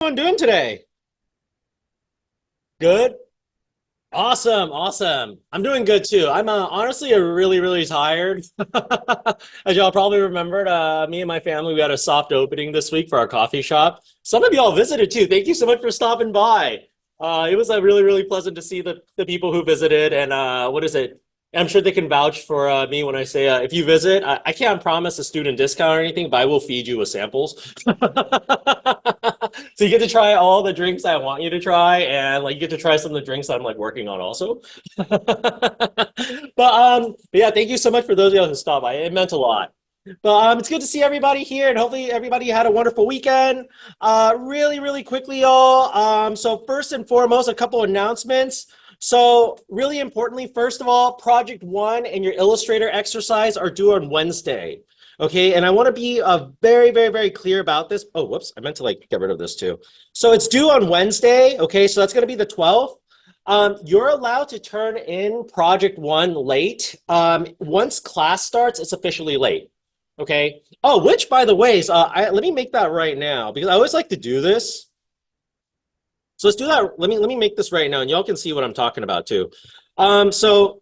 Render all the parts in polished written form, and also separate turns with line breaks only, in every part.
Everyone doing today? Good. Awesome. Awesome. I'm doing good too. I'm honestly really tired. As y'all probably remembered, me and my family, we had a soft opening this week for our coffee shop. Some of y'all visited too. Thank you so much for stopping by. It was really pleasant to see the people who visited. And what is it? I'm sure they can vouch for me when I say if you visit, I can't promise a student discount or anything, but I will feed you with samples. So you get to try all the drinks I want you to try, and like you get to try some of the drinks I'm like working on also. But yeah, thank you so much for those of y'all who stopped by. It meant a lot. But it's good to see everybody here, and hopefully everybody had a wonderful weekend. Really quickly, y'all. So first and foremost, a couple announcements. So really importantly, first of all, Project One and your Illustrator exercise are due on Wednesday. Okay, and I want to be very clear about this. Oh, whoops, I meant to like get rid of this too. So it's due on Wednesday. Okay, so that's going to be the 12th. You're allowed to turn in Project One late. Once class starts, it's officially late. Okay. Oh, which by the way, is, let me make that right now because I always like to do this. So let's do that. Let me make this right now, and y'all can see what I'm talking about too. So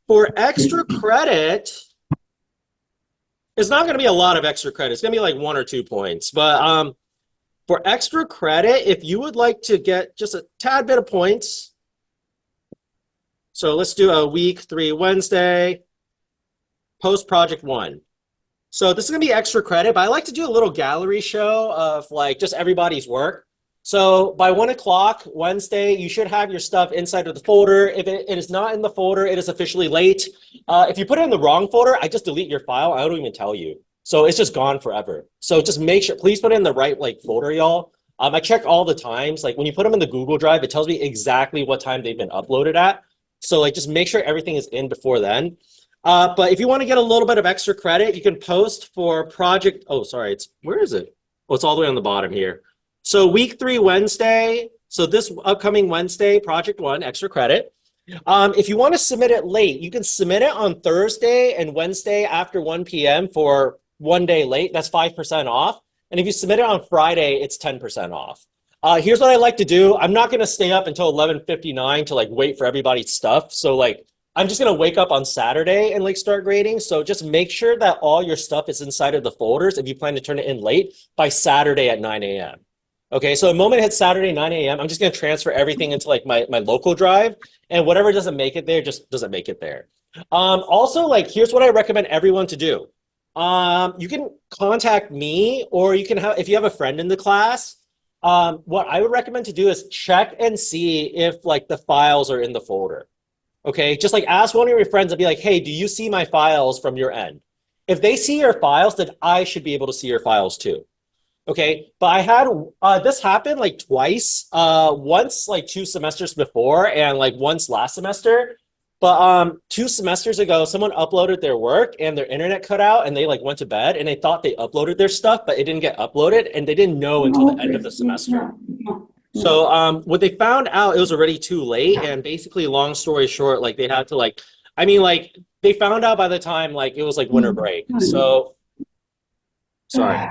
for extra credit. It's not going to be a lot of extra credit. It's going to be like 1 or 2 points. But for extra credit, if you would like to get just a tad bit of points, so let's do a week 3 Wednesday, post Project One. So this is going to be extra credit, but I like to do a little gallery show of like just everybody's work. So by 1 o'clock Wednesday, you should have your stuff inside of the folder. If it is not in the folder, it is officially late. If you put it in the wrong folder, I just delete your file. I don't even tell you. So it's just gone forever. So just make sure, please put it in the right like folder, y'all. I check all the times. Like when you put them in the Google Drive, it tells me exactly what time they've been uploaded at. So like just make sure everything is in before then. But if you want to get a little bit of extra credit, you can post for project. Oh, sorry. Where is it? Oh, it's all the way on the bottom here. So week 3 Wednesday. So this upcoming Wednesday, Project One, extra credit. If you want to submit it late, you can submit it on Thursday and Wednesday after 1 p.m. for 1 day late. That's 5% off. And if you submit it on Friday, it's 10% off. Here's what I like to do. I'm not going to stay up until 11:59 to like wait for everybody's stuff. So like I'm just going to wake up on Saturday and like start grading. So just make sure that all your stuff is inside of the folders if you plan to turn it in late by Saturday at 9 a.m. Okay, so the moment it hits Saturday, 9 a.m., I'm just going to transfer everything into like my local drive, and whatever doesn't make it there just doesn't make it there. Also, like, here's what I recommend everyone to do. You can contact me, or you can have, if you have a friend in the class, what I would recommend to do is check and see if like the files are in the folder. Okay, just like ask one of your friends and be like, hey, do you see my files from your end? If they see your files, then I should be able to see your files too. Okay, but I had this happen like twice. Once like 2 semesters before, and like once last semester. But 2 semesters ago, someone uploaded their work and their internet cut out, and they like went to bed and they thought they uploaded their stuff, but it didn't get uploaded, and they didn't know until the end of the semester. So what they found out, it was already too late, and basically, long story short, like they had to like, I mean, like they found out by the time like it was like winter break. So sorry.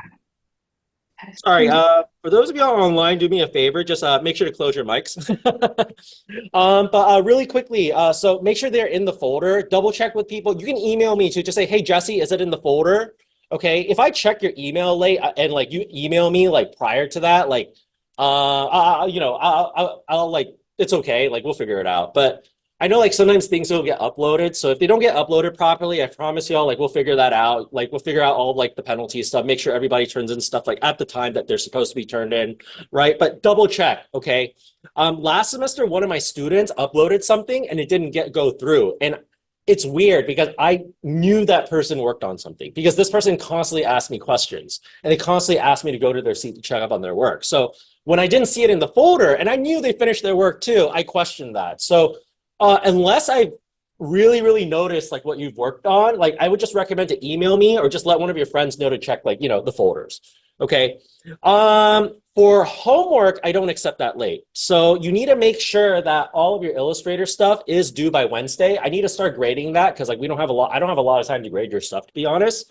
Sorry, for those of y'all online, do me a favor, just make sure to close your mics. But really quickly, so make sure they're in the folder. Double check with people. You can email me to just say, hey, Jesse, is it in the folder? Okay, if I check your email late and like you email me like prior to that, like, I'll like, it's okay, like we'll figure it out. But I know like sometimes things don't get uploaded. So if they don't get uploaded properly, I promise y'all, like we'll figure that out. Like we'll figure out all like the penalty stuff, make sure everybody turns in stuff like at the time that they're supposed to be turned in, right? But double check, okay? Last semester, one of my students uploaded something and it didn't go through. And it's weird because I knew that person worked on something because this person constantly asked me questions and they constantly asked me to go to their seat to check up on their work. So when I didn't see it in the folder and I knew they finished their work too, I questioned that. So unless I really noticed like what you've worked on, like I would just recommend to email me or just let one of your friends know to check like, the folders. Okay. For homework, I don't accept that late. So you need to make sure that all of your Illustrator stuff is due by Wednesday. I need to start grading that because like I don't have a lot of time to grade your stuff, to be honest.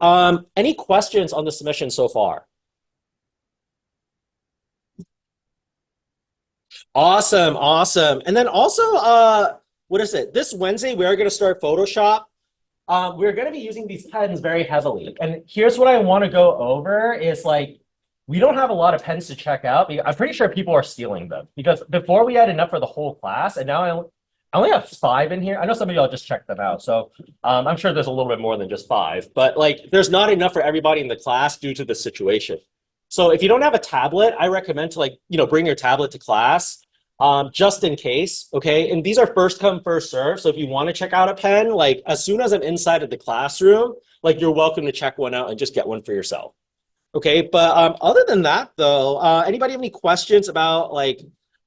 Any questions on the submission so far? Awesome, awesome. And then also, what is it? This Wednesday, we are going to start Photoshop. We're going to be using these pens very heavily. And here's what I want to go over is like, we don't have a lot of pens to check out. I'm pretty sure people are stealing them because before we had enough for the whole class, and now I only have five in here. I know some of y'all just checked them out. So I'm sure there's a little bit more than just five, but like there's not enough for everybody in the class due to the situation. So if you don't have a tablet, I recommend to like, bring your tablet to class just in case, okay? And these are first come, first serve. So if you want to check out a pen, like as soon as I'm inside of the classroom, like you're welcome to check one out and just get one for yourself. Okay, but other than that though, anybody have any questions about like,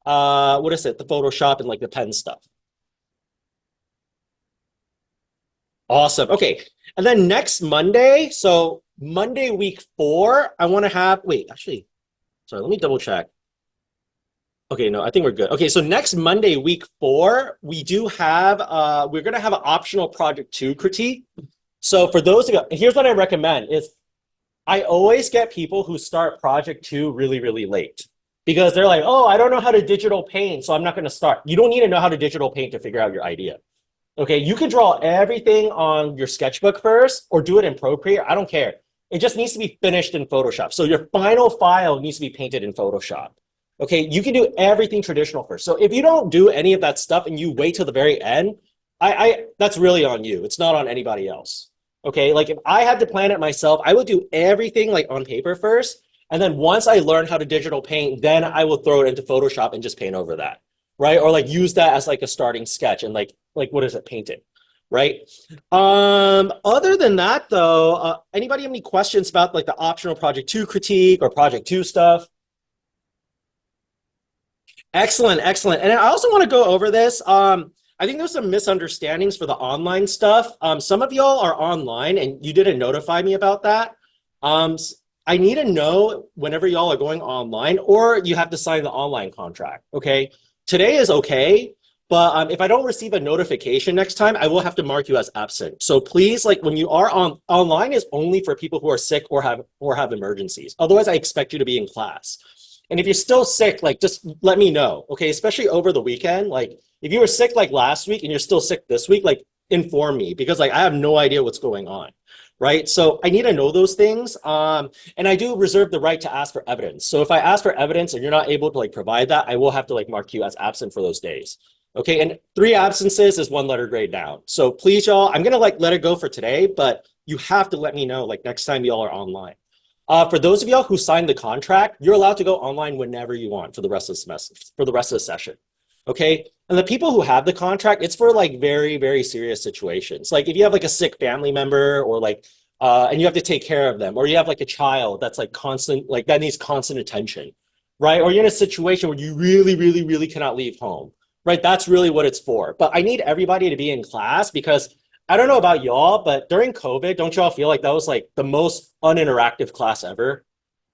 what is it, the Photoshop and like the pen stuff? Awesome. Okay. And then next Monday, so Monday week 4, I want to have, wait, actually, sorry, let me double check. Okay, no, I think we're good. Okay, so next Monday, week 4, we do have we're gonna have an optional project 2 critique. So for those of you, here's what I recommend is I always get people who start project 2 really, really late because they're like, oh, I don't know how to digital paint, so I'm not gonna start. You don't need to know how to digital paint to figure out your idea. Okay, you can draw everything on your sketchbook first or do it in Procreate. I don't care. It just needs to be finished in Photoshop. So your final file needs to be painted in Photoshop. Okay, you can do everything traditional first. So if you don't do any of that stuff and you wait till the very end, I that's really on you. It's not on anybody else. Okay, like if I had to plan it myself, I would do everything like on paper first. And then once I learn how to digital paint, then I will throw it into Photoshop and just paint over that. Right. Or like use that as like a starting sketch and like what is it, paint it. Right. Other than that though, anybody have any questions about like the optional project 2 critique or project 2 stuff? Excellent, excellent. And I also want to go over this. I think there's some misunderstandings for the online stuff. Some of y'all are online and you didn't notify me about that. I need to know whenever y'all are going online or you have to sign the online contract, okay? Today is okay, but if I don't receive a notification next time, I will have to mark you as absent. So please, like when you are online is only for people who are sick or have emergencies. Otherwise, I expect you to be in class. And if you're still sick, like just let me know, okay? Especially over the weekend. Like if you were sick like last week and you're still sick this week, like inform me because like I have no idea what's going on, right? So I need to know those things. And I do reserve the right to ask for evidence. So if I ask for evidence and you're not able to like provide that, I will have to like mark you as absent for those days. Okay, and 3 absences is 1 letter grade down. So please, y'all, I'm gonna like let it go for today, but you have to let me know like next time y'all are online. For those of y'all who signed the contract, you're allowed to go online whenever you want for the rest of the semester, for the rest of the session. Okay. And the people who have the contract, it's for like very, very serious situations. Like if you have like a sick family member or like, and you have to take care of them, or you have like a child that's like constant, like that needs constant attention, right? Or you're in a situation where you really, really, really cannot leave home, right? That's really what it's for. But I need everybody to be in class because I don't know about y'all, but during COVID, don't y'all feel like that was like the most uninteractive class ever?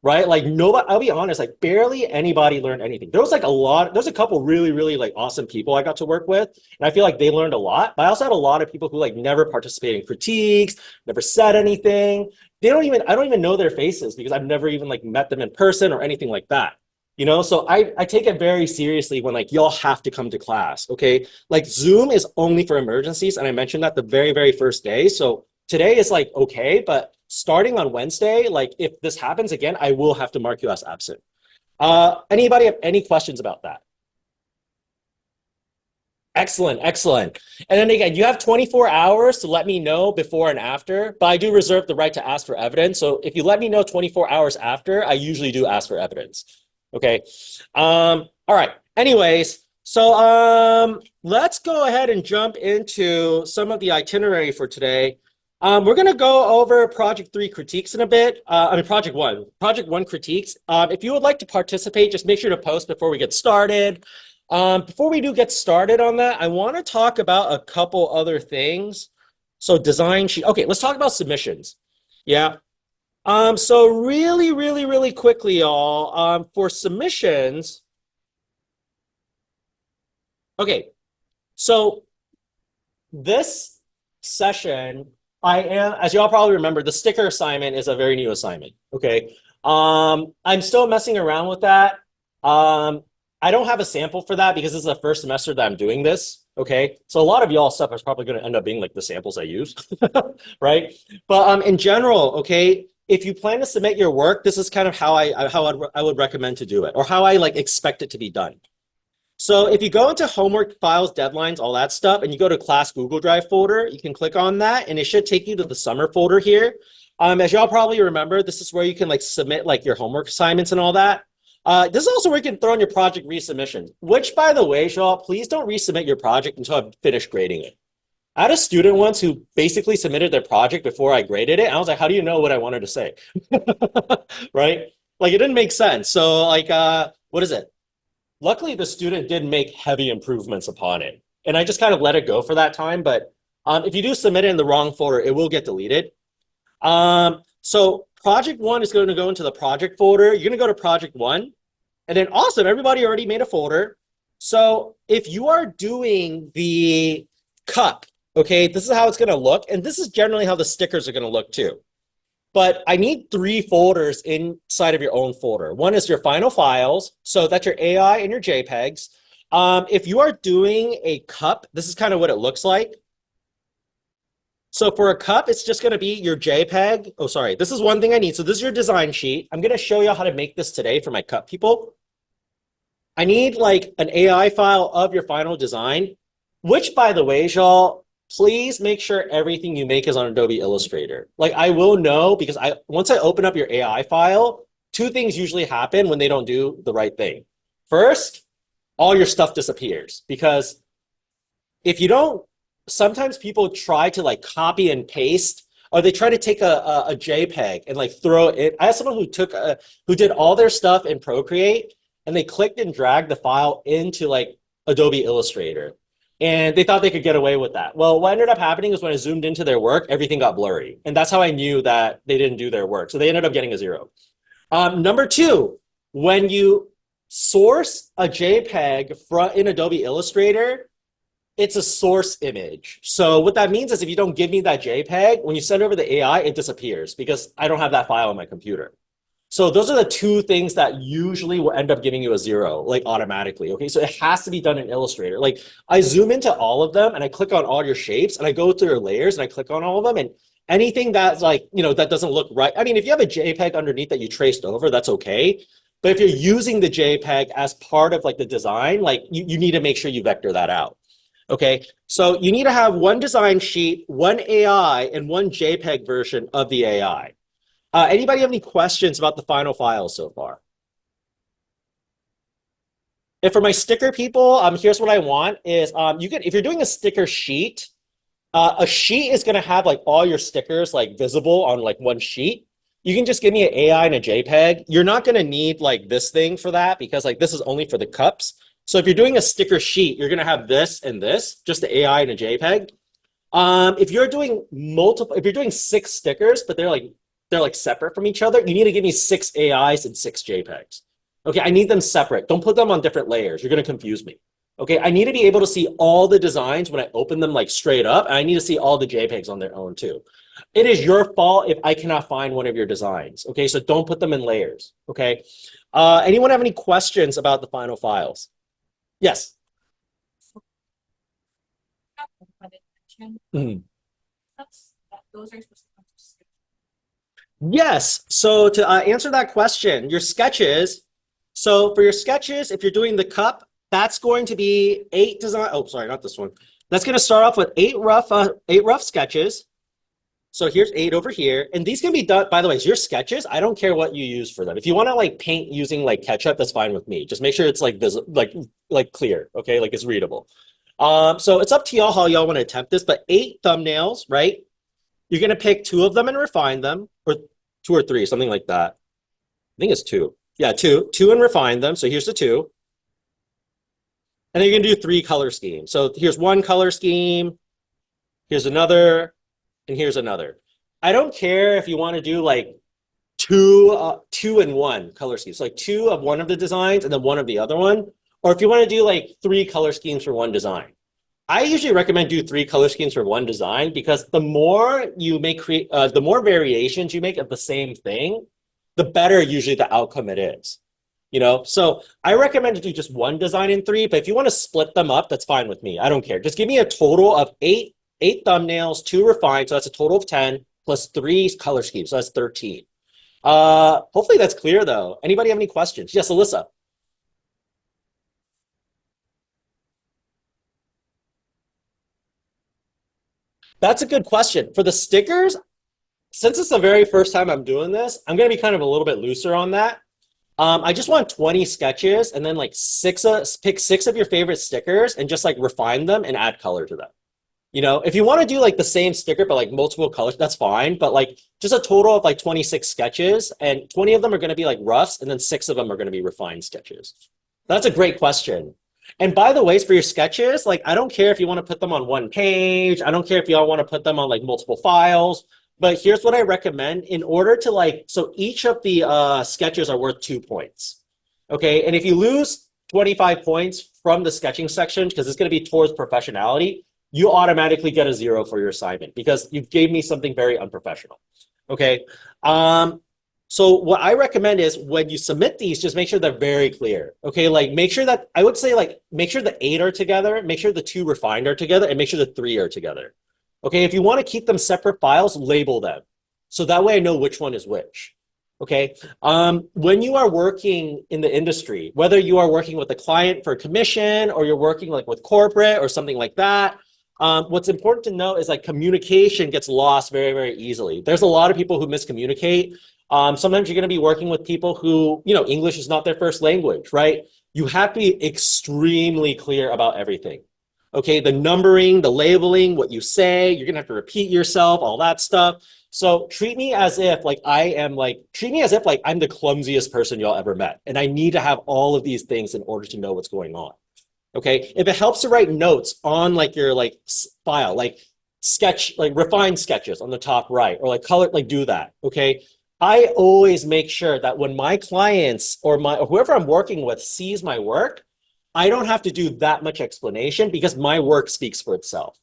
Right? Like nobody, I'll be honest, like barely anybody learned anything. There was like a lot, there's a couple really, really like awesome people I got to work with. And I feel like they learned a lot. But I also had a lot of people who like never participated in critiques, never said anything. I don't even know their faces because I've never even like met them in person or anything like that. So I take it very seriously when like y'all have to come to class, okay? Like Zoom is only for emergencies, and I mentioned that the very, very first day. So today is like okay, but starting on Wednesday, like if this happens again, I will have to mark you as absent. Anybody have any questions about that? Excellent, excellent. And then again, you have 24 hours to let me know before and after, but I do reserve the right to ask for evidence. So if you let me know 24 hours after, I usually do ask for evidence. Okay. All right. Anyways, so let's go ahead and jump into some of the itinerary for today. We're going to go over project 3 critiques in a bit. Project one critiques. If you would like to participate, just make sure to post before we get started. Before we do get started on that, I want to talk about a couple other things. So design sheet. Okay, let's talk about submissions. Yeah. So really, really, really quickly, y'all, for submissions. Okay, so this session, as y'all probably remember, the sticker assignment is a very new assignment. Okay. I'm still messing around with that. I don't have a sample for that because this is the first semester that I'm doing this. Okay. So a lot of y'all stuff is probably going to end up being like the samples I use. Right. But in general, okay, if you plan to submit your work, this is kind of how I would recommend to do it or how I like expect it to be done. So if you go into homework files, deadlines, all that stuff, and you go to class Google Drive folder, you can click on that and it should take you to the summer folder here. As y'all probably remember, this is where you can like submit like your homework assignments and all that. This is also where you can throw in your project resubmission, which by the way, y'all, please don't resubmit your project until I've finished grading it. I had a student once who basically submitted their project before I graded it. And I was like, how do you know what I wanted to say? Right? Like it didn't make sense. So like, what is it? Luckily, the student did make heavy improvements upon it. And I just kind of let it go for that time. But if you do submit it in the wrong folder, it will get deleted. So project one is going to go into the project folder. You're going to go to project one. And then awesome, everybody already made a folder. So if you are doing the cup, okay, this is how it's going to look. And this is generally how the stickers are going to look too. But I need 3 folders inside of your own folder. One is your final files. So that's your AI and your JPEGs. If you are doing a cup, this is kind of what it looks like. So for a cup, it's just going to be your JPEG. Oh, sorry. This is one thing I need. So this is your design sheet. I'm going to show you how to make this today for my cup people. I need like an AI file of your final design, which by the way, y'all, please make sure everything you make is on Adobe Illustrator. Like I will know because once I open up your AI file, 2 things usually happen when they don't do the right thing. First, all your stuff disappears because if you don't, sometimes people try to like copy and paste or they try to take a JPEG and like throw it. I have someone who did all their stuff in Procreate and they clicked and dragged the file into like Adobe Illustrator. And they thought they could get away with that. Well, what ended up happening is when I zoomed into their work, everything got blurry. And that's how I knew that they didn't do their work. So they ended up getting a 0. Number 2, when you source a JPEG in Adobe Illustrator, it's a source image. So what that means is if you don't give me that JPEG, when you send over the AI, it disappears because I don't have that file on my computer. So those are the 2 things that usually will end up giving you a 0, like automatically. Okay, so it has to be done in Illustrator. Like I zoom into all of them and I click on all your shapes and I go through your layers and I click on all of them and anything that's like, that doesn't look right. I mean, if you have a JPEG underneath that you traced over, that's okay. But if you're using the JPEG as part of like the design, like you need to make sure you vector that out. Okay, so you need to have 1 design sheet, 1 AI, and 1 JPEG version of the AI. Anybody have any questions about the final file so far? And for my sticker people, here's what I want is if you're doing a sticker sheet, a sheet is going to have like all your stickers like visible on like 1 sheet. You can just give me an AI and a JPEG. You're not going to need like this thing for that because like this is only for the cups. So if you're doing a sticker sheet, you're going to have this and this, just the AI and a JPEG. If you're doing 6 stickers, but they're like separate from each other, you need to give me 6 AIs and 6 JPEGs. Okay, I need them separate. Don't put them on different layers. You're going to confuse me. Okay, I need to be able to see all the designs when I open them like straight up, and I need to see all the JPEGs on their own too. It is your fault if I cannot find one of your designs. Okay, so don't put them in layers. Okay, anyone have any questions about the final files? Yes. Mhm.
Those are supposed to come
Yes. So to answer that question, your sketches. So for your sketches, if you're doing the cup, that's going to be 8 design. Oh, sorry, not this one. That's going to start off with 8 rough sketches. So here's 8 over here, and these can be done. By the way, your sketches. I don't care what you use for them. If you want to like paint using like ketchup, that's fine with me. Just make sure it's like visible, like clear. Okay, like it's readable. So it's up to y'all how y'all want to attempt this. But 8 thumbnails, right? You're going to pick 2 of them and refine them, or 2 or 3, something like that. I think it's 2. Yeah, 2 and refine them. So here's the 2. And then you're going to do 3 color schemes. So here's 1 color scheme. Here's another. And here's another. I don't care if you want to do like 2 and 1 color schemes. So like 2 of one of the designs and then 1 of the other one. Or if you want to do like 3 color schemes for 1 design. I usually recommend do 3 color schemes for 1 design because the more you the more variations you make of the same thing, the better usually the outcome it is. So I recommend to do just one design in three, but if you want to split them up, that's fine with me. I don't care. Just give me a total of eight thumbnails, two refined, so that's a total of 10, plus three color schemes, so that's 13. Hopefully that's clear though. Anybody have any questions? Yes, Alyssa. That's a good question. For the stickers, since it's the very first time I'm doing this, I'm going to be kind of a little bit looser on that. I just want 20 sketches and then like pick six of your favorite stickers and just like refine them and add color to them. If you want to do like the same sticker but like multiple colors, that's fine. But like just a total of like 26 sketches, and 20 of them are going to be like roughs, and then six of them are going to be refined sketches. That's a great question. And by the way, for your sketches, like I don't care if you want to put them on one page. I don't care if you all want to put them on like multiple files. But here's what I recommend in order to like, so each of the sketches are worth 2 points. Okay. And if you lose 25 points from the sketching section, because it's going to be towards professionality, you automatically get a 0 for your assignment because you gave me something very unprofessional. Okay. So what I recommend is when you submit these, just make sure they're very clear. Okay. Like make sure that I would say like make sure the 8 are together, make sure the 2 refined are together, and make sure the 3 are together. Okay. If you want to keep them separate files, label them. So that way I know which one is which. Okay. When you are working in the industry, whether you are working with a client for a commission or you're working like with corporate or something like that, what's important to know is like communication gets lost very, very easily. There's a lot of people who miscommunicate. Sometimes you're going to be working with people who, English is not their first language, right? You have to be extremely clear about everything. Okay, the numbering, the labeling, what you say, you're going to have to repeat yourself, all that stuff. So treat me as if like treat me as if like I'm the clumsiest person y'all ever met. And I need to have all of these things in order to know what's going on. Okay, if it helps to write notes on like your like file, like sketch, like refined sketches on the top right, or like color, like do that. Okay, I always make sure that when my clients or whoever I'm working with sees my work, I don't have to do that much explanation because my work speaks for itself.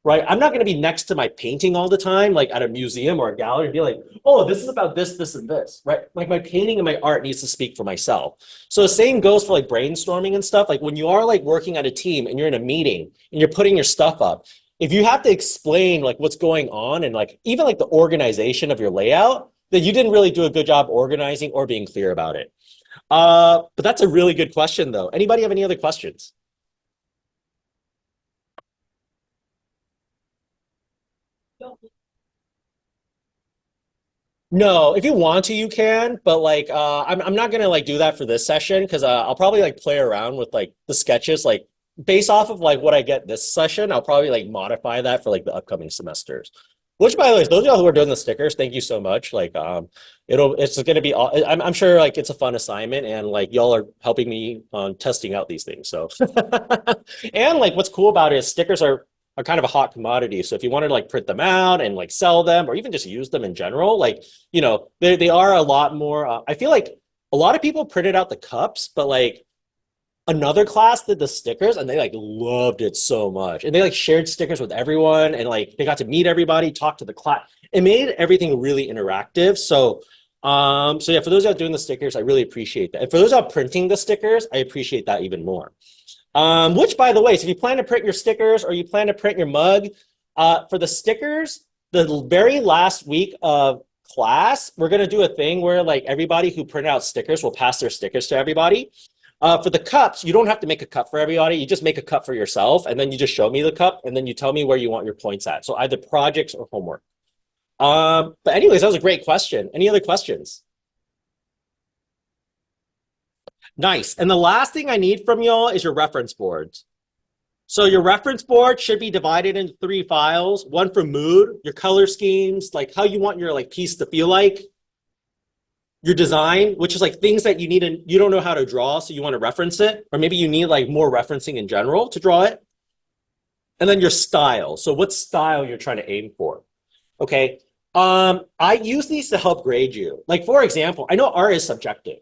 Right? I'm not going to be next to my painting all the time, like at a museum or a gallery, and be like, oh, this is about this, this, and this, right? Like my painting and my art needs to speak for myself. So the same goes for like brainstorming and stuff. Like when you are like working at a team and you're in a meeting and you're putting your stuff up, if you have to explain like what's going on and like even like the organization of your layout, then you didn't really do a good job organizing or being clear about it. But that's a really good question though. Anybody have any other questions? No, if you want to, you can, but like I'm not gonna like do that for this session because I'll probably like play around with like the sketches like based off of like what I get this session. I'll probably like modify that for like the upcoming semesters. Which, by the way, those of y'all who are doing the stickers, thank you so much. Like it's gonna be I'm sure like it's a fun assignment and like y'all are helping me on testing out these things. So and like what's cool about it is stickers are kind of a hot commodity. So if you wanted to like print them out and like sell them or even just use them in general, like, they are a lot more, I feel like a lot of people printed out the cups, but like another class did the stickers and they like loved it so much. And they like shared stickers with everyone and like they got to meet everybody, talk to the class. It made everything really interactive. So yeah, for those out doing the stickers, I really appreciate that. And for those out printing the stickers, I appreciate that even more. Which, by the way, so if you plan to print your stickers or you plan to print your mug, for the stickers, the very last week of class, we're going to do a thing where like everybody who printed out stickers will pass their stickers to everybody. For the cups, you don't have to make a cup for everybody. You just make a cup for yourself, and then you just show me the cup, and then you tell me where you want your points at. So either projects or homework. But anyways, that was a great question. Any other questions? Nice. And the last thing I need from y'all is your reference boards. So your reference board should be divided into 3 files, one for mood, your color schemes, like how you want your like piece to feel like, your design, which is like things that you need and you don't know how to draw, so you want to reference it, or maybe you need like more referencing in general to draw it. And then your style. So what style you're trying to aim for. Okay. I use these to help grade you. Like for example, I know art is subjective,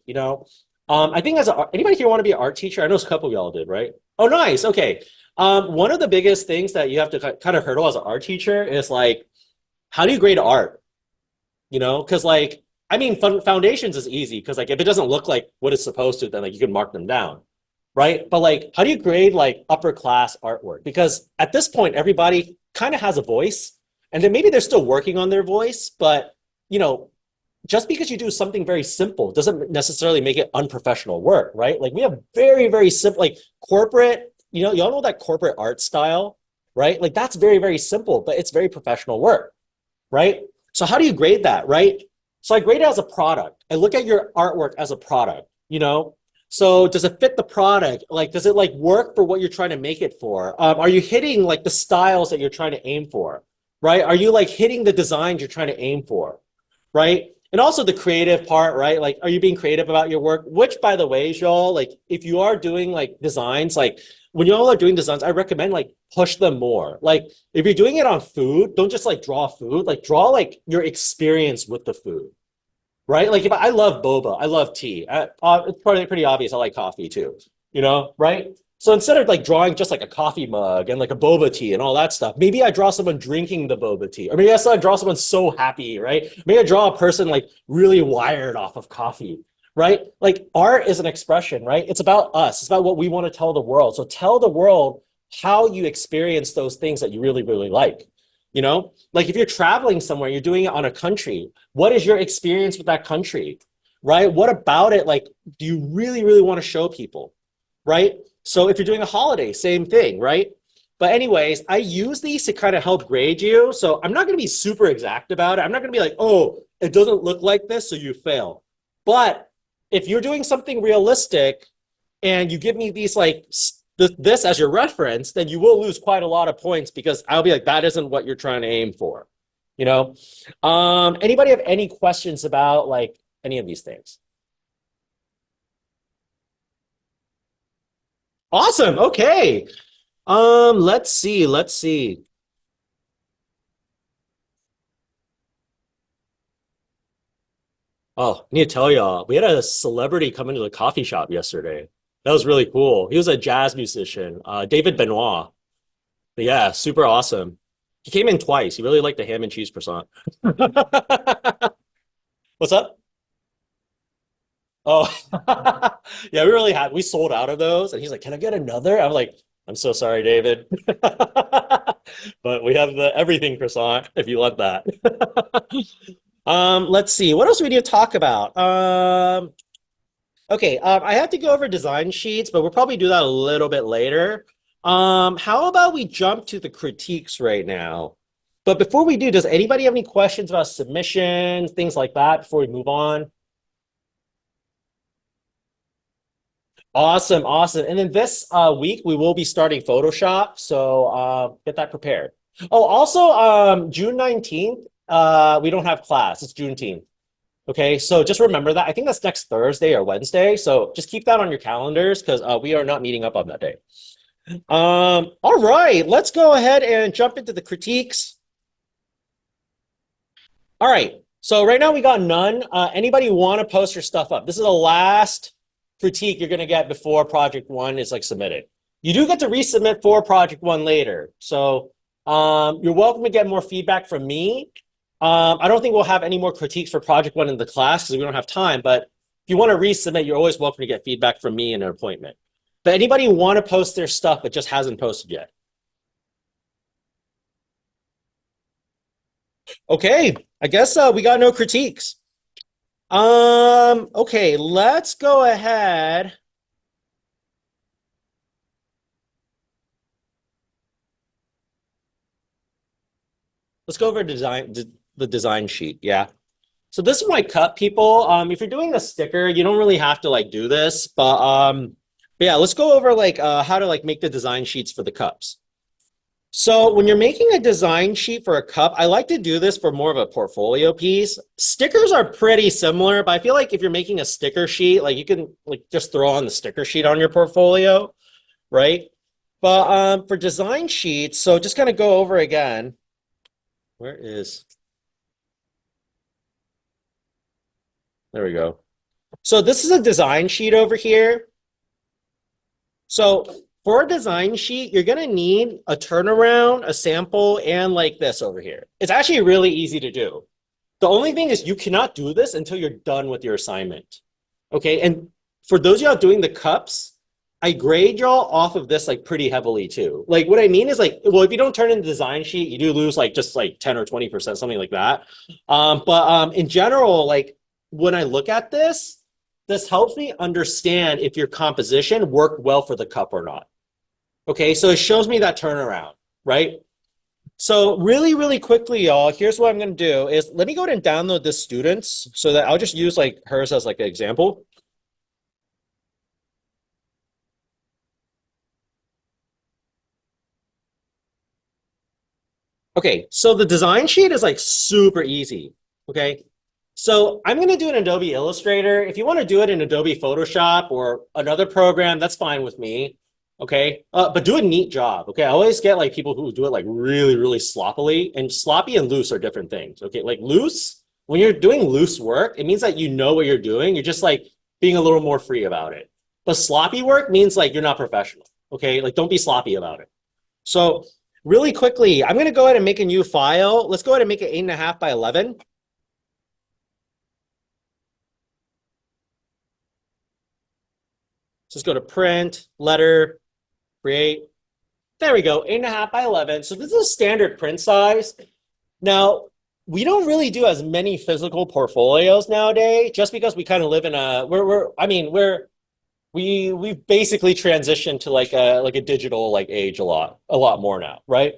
I think anybody here want to be an art teacher? I know a couple of y'all did, right? Oh, nice. Okay. One of the biggest things that you have to kind of hurdle as an art teacher is like, how do you grade art? Because like I mean, foundations is easy because like if it doesn't look like what it's supposed to, then like you can mark them down, right? But like, how do you grade like upper class artwork? Because at this point, everybody kind of has a voice, and then maybe they're still working on their voice, but you know, just because you do something very simple doesn't necessarily make it unprofessional work, right? Like we have very, very simple, like corporate, y'all know that corporate art style, right? Like that's very, very simple, but it's very professional work, right? So how do you grade that, right? So I grade it as a product. I look at your artwork as a product, you know? So does it fit the product? Like, does it like work for what you're trying to make it for? Are you hitting like the styles that you're trying to aim for, right? Are you like hitting the designs you're trying to aim for, right? And also the creative part, right? Like, are you being creative about your work? Which, by the way, y'all, like, if you are doing like designs, like when y'all are doing designs, I recommend like push them more. Like, if you're doing it on food, don't just like draw food, like draw like your experience with the food, right? Like, if I love boba, I love tea. It's probably pretty obvious. I like coffee too, right? So instead of like drawing just like a coffee mug and like a boba tea and all that stuff, maybe I draw someone drinking the boba tea, or maybe I draw someone so happy, right? Maybe I draw a person like really wired off of coffee, right? Like art is an expression, right? It's about us. It's about what we want to tell the world. So tell the world how you experience those things that you really, really like. Like if you're traveling somewhere, you're doing it on a country. What is your experience with that country, right? What about it? Like, do you really, really want to show people, right? So if you're doing a holiday, same thing, right? But anyways, I use these to kind of help grade you. So I'm not going to be super exact about it. I'm not going to be like, oh, it doesn't look like this, so you fail. But if you're doing something realistic and you give me these like this as your reference, then you will lose quite a lot of points because I'll be like, that isn't what you're trying to aim for. You know? Anybody have any questions about like any of these things? Awesome. Okay. Let's see. Let's see. Oh, I need to tell y'all, we had a celebrity come into the coffee shop yesterday. That was really cool. He was a jazz musician, David Benoit. But yeah, super awesome. He came in twice. He really liked the ham and cheese croissant. What's up? Oh, yeah, we sold out of those. And he's like, can I get another? I'm like, I'm so sorry, David. But we have the everything croissant if you want that. Let's see. What else do we need to talk about? Okay, I have to go over design sheets, but we'll probably do that a little bit later. How about we jump to the critiques right now? But before we do, does anybody have any questions about submissions, things like that before we move on? Awesome, awesome. And then this week we will be starting Photoshop, so get that prepared. Oh, also June 19th, we don't have class. It's Juneteenth. Okay, so just remember that. I think that's next Thursday or Wednesday. So just keep that on your calendars because we are not meeting up on that day. All right, let's go ahead and jump into the critiques. All right, so right now we got none. Anybody want to post your stuff up? This is the last critique you're going to get before project one is like submitted. You do get to resubmit for project one later. So you're welcome to get more feedback from me. I don't think we'll have any more critiques for project one in the class because we don't have time. But if you want to resubmit, you're always welcome to get feedback from me in an appointment. But anybody want to post their stuff but just hasn't posted yet? Okay, I guess we got no critiques. Okay, let's go ahead. Let's go over the design sheet. Yeah. So this is my cup, people. If you're doing a sticker, you don't really have to like do this, but yeah, let's go over like how to like make the design sheets for the cups. So when you're making a design sheet for a cup, I like to do this for more of a portfolio piece. Stickers are pretty similar, but I feel like if you're making a sticker sheet, like you can like just throw on the sticker sheet on your portfolio, right? But for design sheets, so just kind of go over again. Where is, there we go. So this is a design sheet over here. So for a design sheet, you're going to need a turnaround, a sample, and like this over here. It's actually really easy to do. The only thing is you cannot do this until you're done with your assignment. Okay. And for those of y'all doing the cups, I grade y'all off of this like pretty heavily too. Like what I mean is like, well, if you don't turn in the design sheet, you do lose like just like 10 or 20%, something like that. But in general, like when I look at this helps me understand if your composition worked well for the cup or not. Okay, so it shows me that turnaround, right? So really, really quickly, y'all, here's what I'm going to do is let me go ahead and download this students so that I'll just use like hers as like an example. Okay, so the design sheet is like super easy. Okay, so I'm going to do an Adobe Illustrator. If you want to do it in Adobe Photoshop or another program, that's fine with me. Okay, but do a neat job. Okay, I always get like people who do it like really, really sloppily, and sloppy and loose are different things. Okay, like loose, when you're doing loose work, it means that you know what you're doing. You're just like being a little more free about it. But sloppy work means like you're not professional. Okay, like don't be sloppy about it. So really quickly, I'm going to go ahead and make a new file. Let's go ahead and make it 8.5 by 11. Just go to print, letter, create. There we go, 8.5 by 11. So this is a standard print size. Now, we don't really do as many physical portfolios nowadays, just because we kind of live in a we've basically transitioned to like a digital like age a lot more now, right?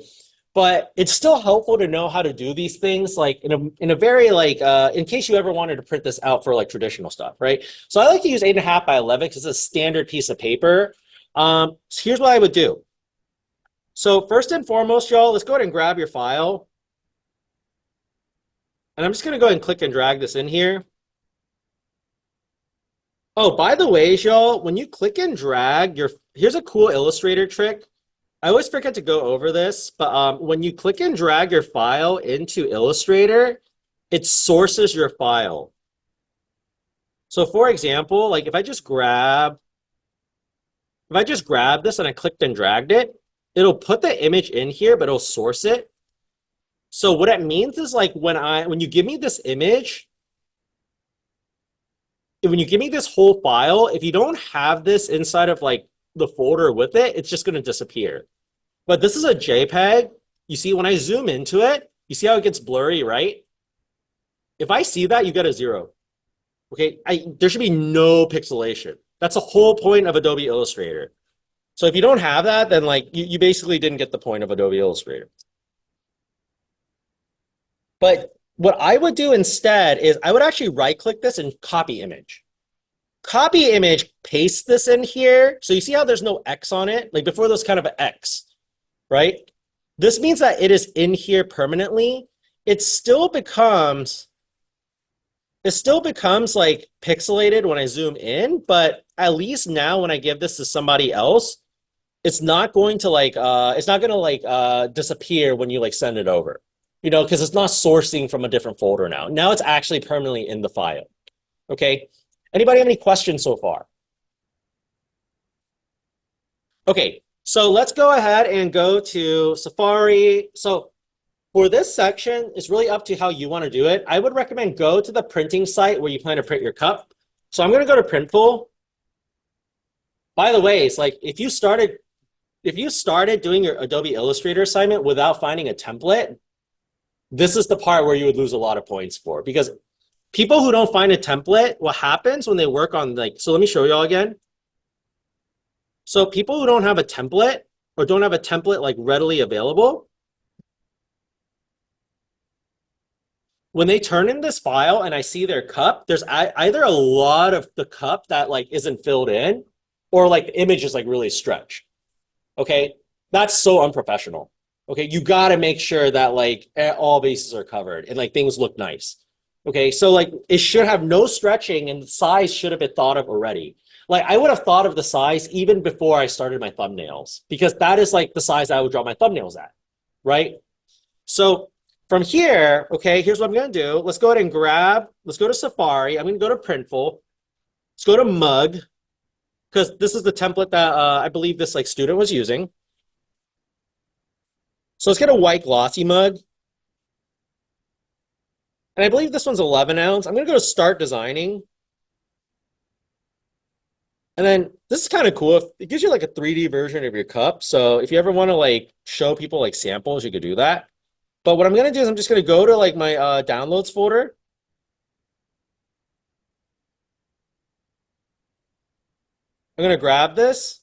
But it's still helpful to know how to do these things like in a very like in case you ever wanted to print this out for like traditional stuff, right? So I like to use 8.5 by 11 because it's a standard piece of paper. So here's what I would do. So first and foremost, y'all, let's go ahead and grab your file. And I'm just going to go ahead and click and drag this in here. Oh, by the way, y'all, when you click and drag, here's a cool Illustrator trick. I always forget to go over this, but when you click and drag your file into Illustrator, it sources your file. So for example, like if I just grab this and I clicked and dragged it, it'll put the image in here, but it'll source it. So what it means is like when you give me this image, when you give me this whole file, if you don't have this inside of like the folder with it, it's just going to disappear. But this is a JPEG. You see, when I zoom into it, you see how it gets blurry, right? If I see that, you get a 0. Okay, there should be no pixelation. That's the whole point of Adobe Illustrator. So if you don't have that, then like you basically didn't get the point of Adobe Illustrator. But what I would do instead is I would actually right-click this and copy image. Copy image, paste this in here. So you see how there's no X on it? Like before there's kind of an X, right? This means that it is in here permanently. It still becomes like pixelated when I zoom in, but at least now when I give this to somebody else, it's not going to disappear when you like send it over, because it's not sourcing from a different folder now. Now it's actually permanently in the file. Okay. Anybody have any questions so far? Okay, so let's go ahead and go to Safari. So for this section, it's really up to how you want to do it. I would recommend go to the printing site where you plan to print your cup. So I'm going to go to Printful. By the way, it's like if you started doing your Adobe Illustrator assignment without finding a template, this is the part where you would lose a lot of points for, because people who don't find a template, what happens when they work on so let me show y'all again. So people who don't have a template or don't have a template like readily available, when they turn in this file and I see their cup, there's either a lot of the cup that like isn't filled in, or like the image is like really stretched. Okay, that's so unprofessional. Okay, you got to make sure that like all bases are covered and like things look nice. Okay, so like it should have no stretching and the size should have been thought of already. Like I would have thought of the size even before I started my thumbnails, because that is like the size I would draw my thumbnails at, right? So from here, okay, here's what I'm going to do. Let's go ahead and let's go to Safari. I'm going to go to Printful. Let's go to Mug, because this is the template that I believe this like student was using. So let's get a white glossy mug. And I believe this one's 11 ounce. I'm going to go to start designing. And then this is kind of cool. It gives you like a 3D version of your cup. So if you ever want to like show people like samples, you could do that. But what I'm going to do is I'm just going to go to like my downloads folder. I'm going to grab this,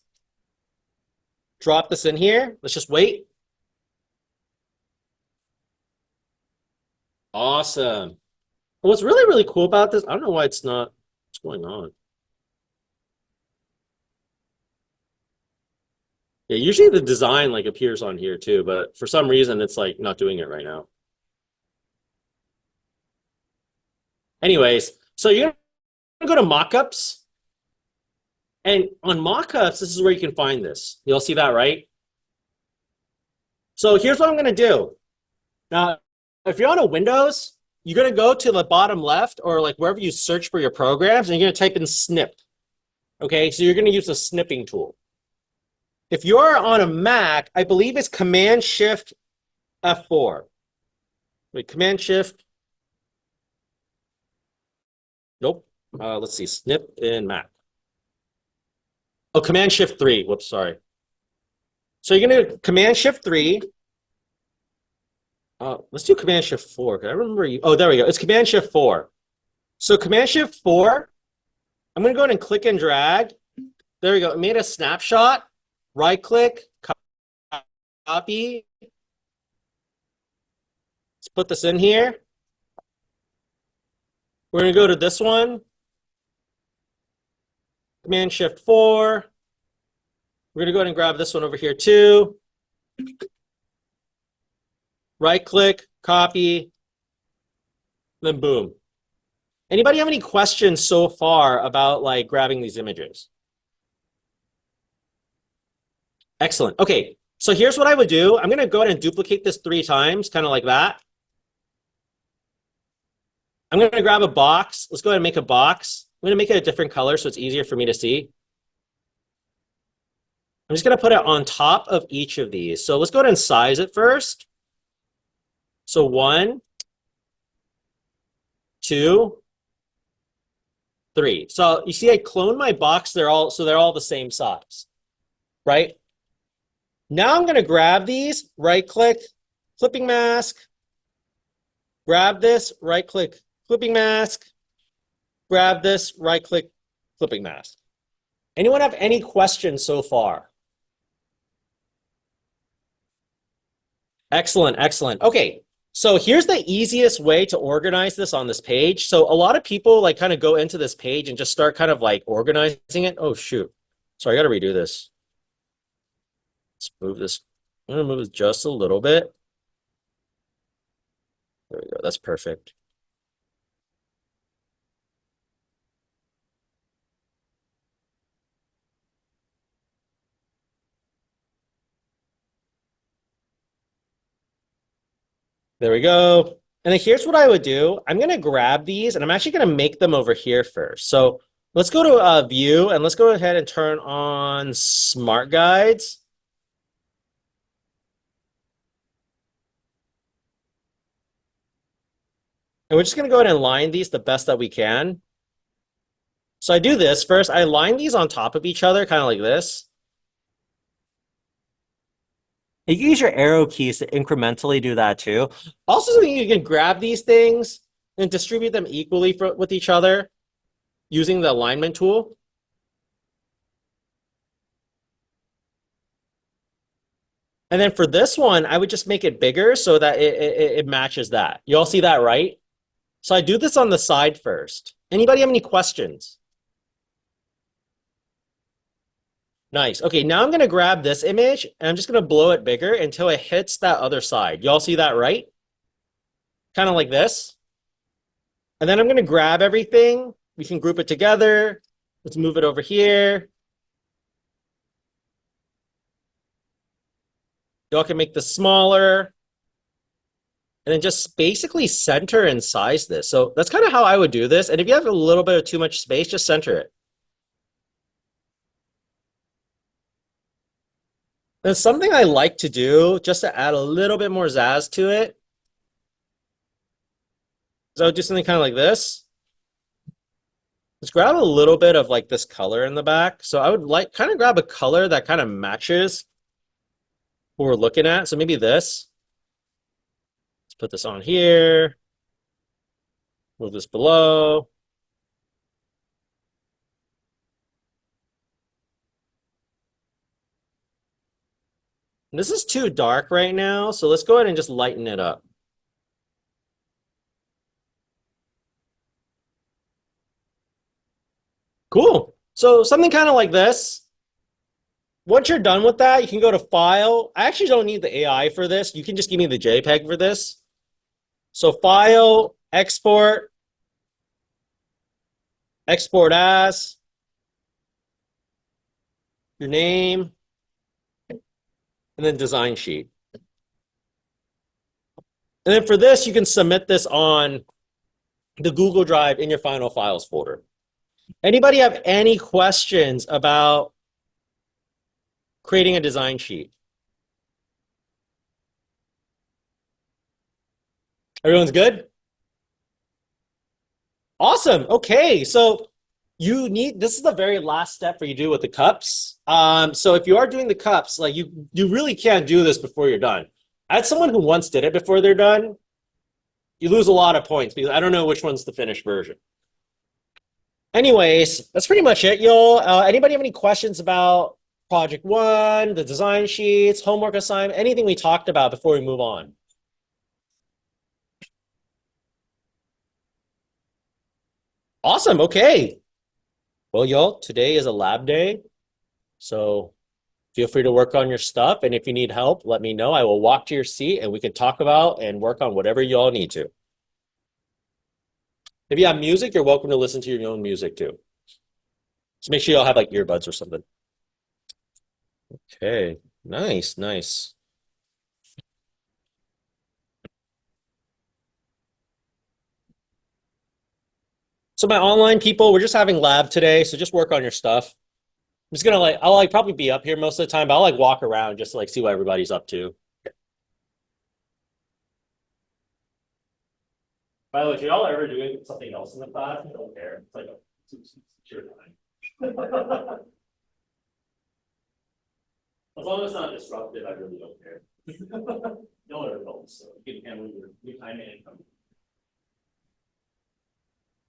drop this in here. Let's just wait. Awesome. What's really, really cool about this, I don't know why it's not, what's going on? Yeah, usually the design like appears on here too, but for some reason it's like not doing it right now. Anyways, so you're gonna go to mockups, and on mockups, this is where you can find this. You'll see that, right? So here's what I'm gonna do. Now, if you're on a Windows, you're gonna go to the bottom left or like wherever you search for your programs, and you're gonna type in snip. Okay, so you're gonna use the snipping tool. If you're on a Mac, I believe it's Command Shift F4. Wait, Command Shift. Nope. Let's see. Snip in Mac. Oh, Command Shift 3. Whoops, sorry. So you're going to Command Shift 3. Let's do Command Shift 4. I remember you. Oh, there we go. It's Command Shift 4. So Command Shift 4, I'm going to go ahead and click and drag. There we go. It made a snapshot. Right click, copy. Let's put this in here. We're going to go to this one. Command Shift 4. We're going to go ahead and grab this one over here too. Right click, copy, then boom. Anybody have any questions so far about like grabbing these images? Excellent. Okay, so here's what I would do. I'm going to go ahead and duplicate this 3 times, kind of like that. I'm going to grab a box. Let's go ahead and make a box. I'm going to make it a different color so it's easier for me to see. I'm just going to put it on top of each of these. So let's go ahead and size it first. So 1, 2, 3. So you see I cloned my box. They're all the same size, right? Now I'm going to grab these, right click, clipping mask, grab this, right click, clipping mask, grab this, right click, clipping mask. Anyone have any questions so far? Excellent, excellent. Okay, so here's the easiest way to organize this on this page. So a lot of people like kind of go into this page and just start kind of like organizing it. Oh, shoot. Sorry, I got to redo this. Let's move this. I'm going to move it just a little bit. There we go. That's perfect. There we go. And then here's what I would do. I'm going to grab these and I'm actually going to make them over here first. So let's go to view and let's go ahead and turn on smart guides. And we're just going to go ahead and line these the best that we can. So I do this first. I line these on top of each other, kind of like this. You can use your arrow keys to incrementally do that too. Also, you can grab these things and distribute them equally with each other using the alignment tool. And then for this one, I would just make it bigger so that it matches that. You all see that, right? So I do this on the side first. Anybody have any questions? Nice. Okay, now I'm going to grab this image and I'm just going to blow it bigger until it hits that other side. You all see that, right? Kind of like this. And then I'm going to grab everything. We can group it together. Let's move it over here. Y'all can make this smaller. And then just basically center and size this. So that's kind of how I would do this. And if you have a little bit of too much space, just center it. And something I like to do, just to add a little bit more zazz to it, So I would do something kind of like this. Let's grab a little bit of like this color in the back. So I would like kind of grab a color that kind of matches what we're looking at. So maybe this. Let's put this on here. Move this below. And this is too dark right now, so let's go ahead and just lighten it up. Cool. So something kind of like this. Once you're done with that, you can go to File. I actually don't need the AI for this. You can just give me the JPEG for this. So File, Export, Export as, your name, and then Design Sheet. And then for this, you can submit this on the Google Drive in your Final Files folder. Anybody have any questions about creating a design sheet? Everyone's good? Awesome. Okay. So you need, this is the very last step for you to do with the cups. So if you are doing the cups, like you really can't do this before you're done. As someone who once did it before they're done, you lose a lot of points because I don't know which one's the finished version. Anyways, that's pretty much it, y'all. Anybody have any questions about project one, the design sheets, homework assignment, anything we talked about before we move on? Awesome. Okay. Well, y'all, today is a lab day. So feel free to work on your stuff. And if you need help, let me know. I will walk to your seat and we can talk about and work on whatever y'all need to. If you have music, you're welcome to listen to your own music too. Just make sure y'all have like earbuds or something. Okay. Nice, nice. So my online people, we're just having lab today. So just work on your stuff. I'm just gonna like, I'll like probably be up here most of the time, but I'll like walk around just to like see what everybody's up to. By the way, if y'all ever doing something else in the class, I don't care. It's like a sure time. As long as it's not disruptive, I really don't care. No one ever knows, so you can handle your time and income.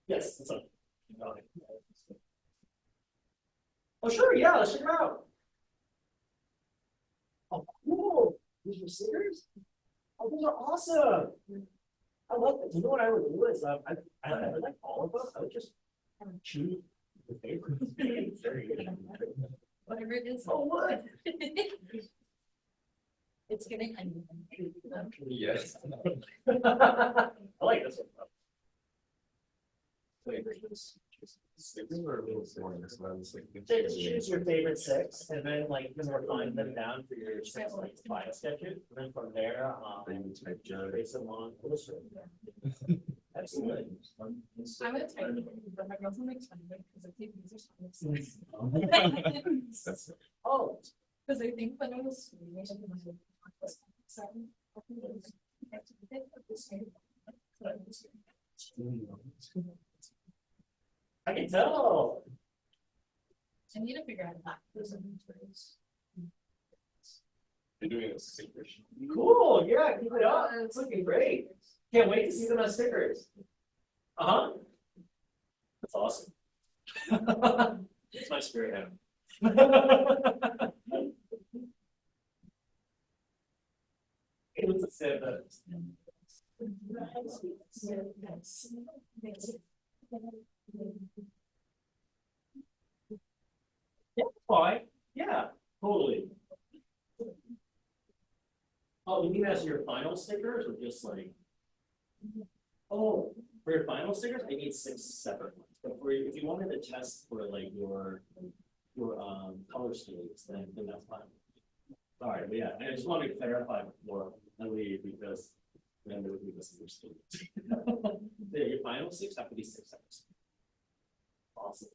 Yes, that's up. Oh, sure, yeah, let's check it out. Oh, cool. These are stickers? Oh, those are awesome. I love it. You know what I would do is I like all of them. I would just choose the favorite.
Whatever it is.
Oh, what?
It's gonna end.
Yes. I like this one. Choose your favorite six, and then like you can refine them down for your six like file sketches. And then from there, base them on poster. Excellent.
I'm gonna type it, but my girlfriend makes fun of it because I think these are so
Oh,
because I think when I was seven,
I can tell.
I need to figure out that. Those are words.
They're doing a secret.
Cool. Yeah, keep it up. It's looking great. Can't wait to see them on stickers. Uh-huh. That's awesome. It's my spirit animal. It was a seven. Yeah, fine. Yeah, totally. Oh, you mean as your final stickers or just like? Oh, for your final stickers, I need six separate ones. But for if you wanted to test for like your color schemes, then that's fine. Sorry, but yeah, I just wanted to clarify before I leave because then there would be misunderstood. Yeah, your final six have to be six seconds. Awesome.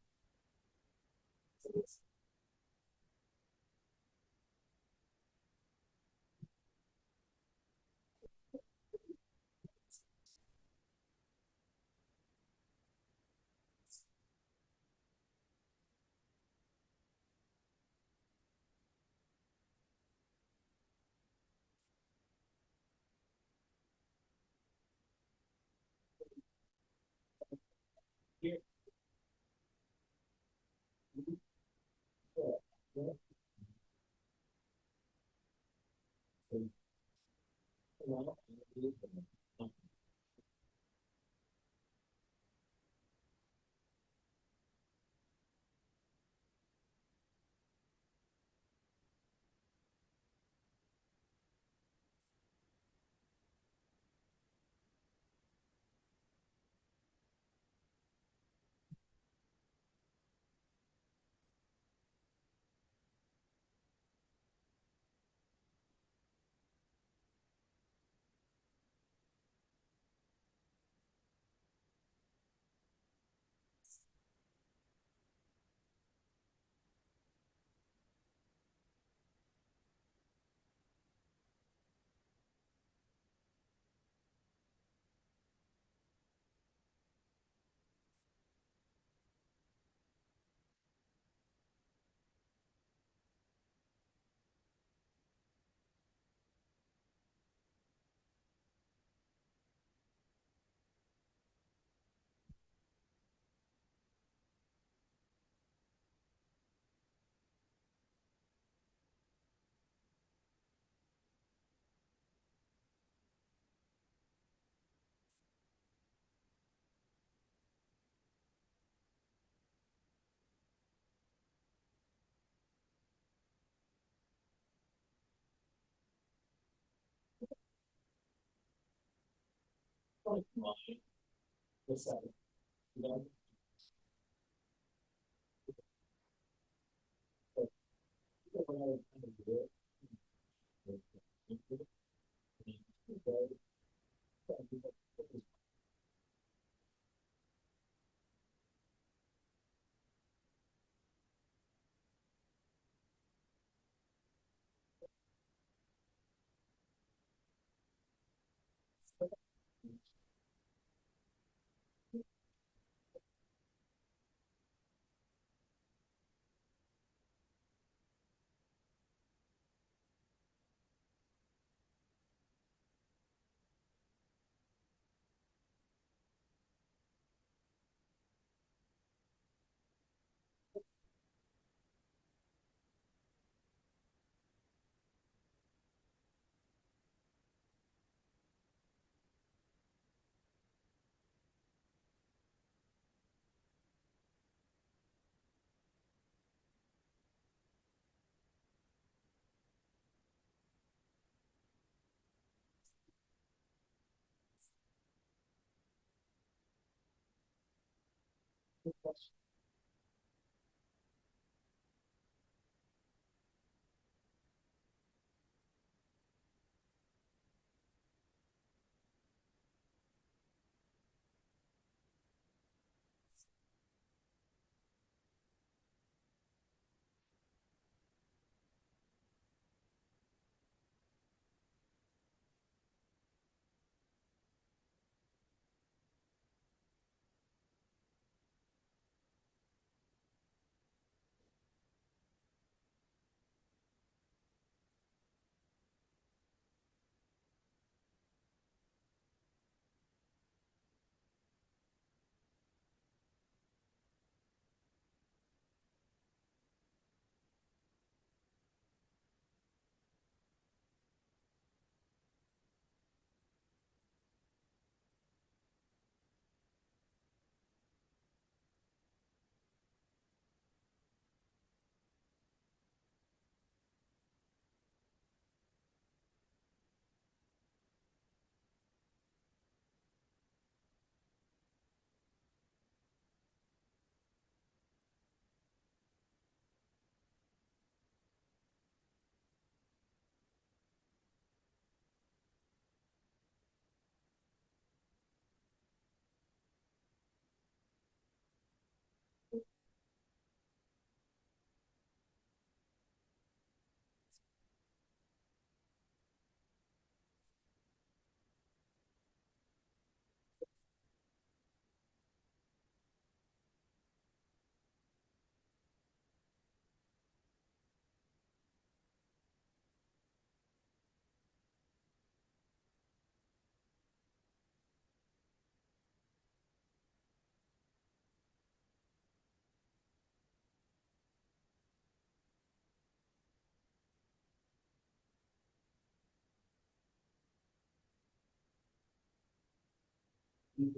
I'm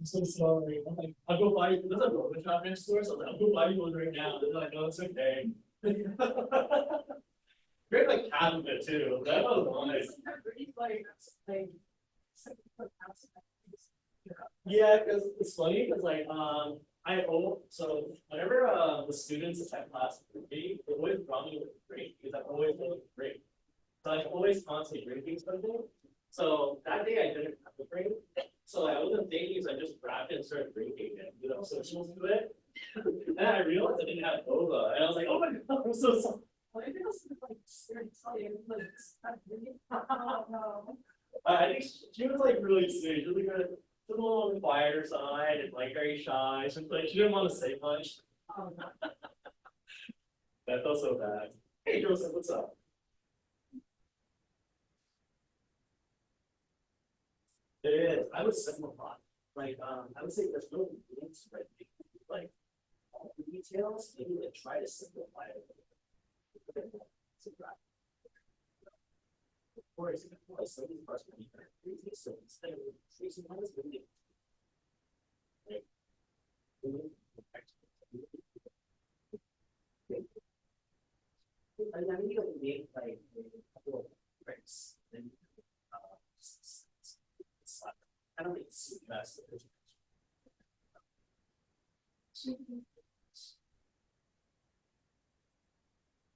so sorry. I'm like, I'll go buy you. There's a roller shop next door, so I'll go buy you one right now. They're like, no, it's okay. Great, like half of it too. That was nice. Yeah, because it's funny because like I owe so whenever the students attend class with me, they always draw me with a break because I'm always really great. So I'm always constantly drinking something. So that day I didn't have a break. So I wasn't thinking, so I just grabbed it and started drinking it, social to it. And I realized I didn't have boba. And I was like, oh my god, I'm so sorry. I think she was like really sweet. She was like a little on the quieter side and like very shy. She didn't want to say much. That felt so bad. Hey Joseph, what's up? There is. I would simplify. Like I would say there's no rules, right? Like all the details, maybe like try to simplify it. Or is it some of these parts will be crazy, so instead of tracing lines, we like and then we don't need like a couple of breaks. Then I don't think it's the best.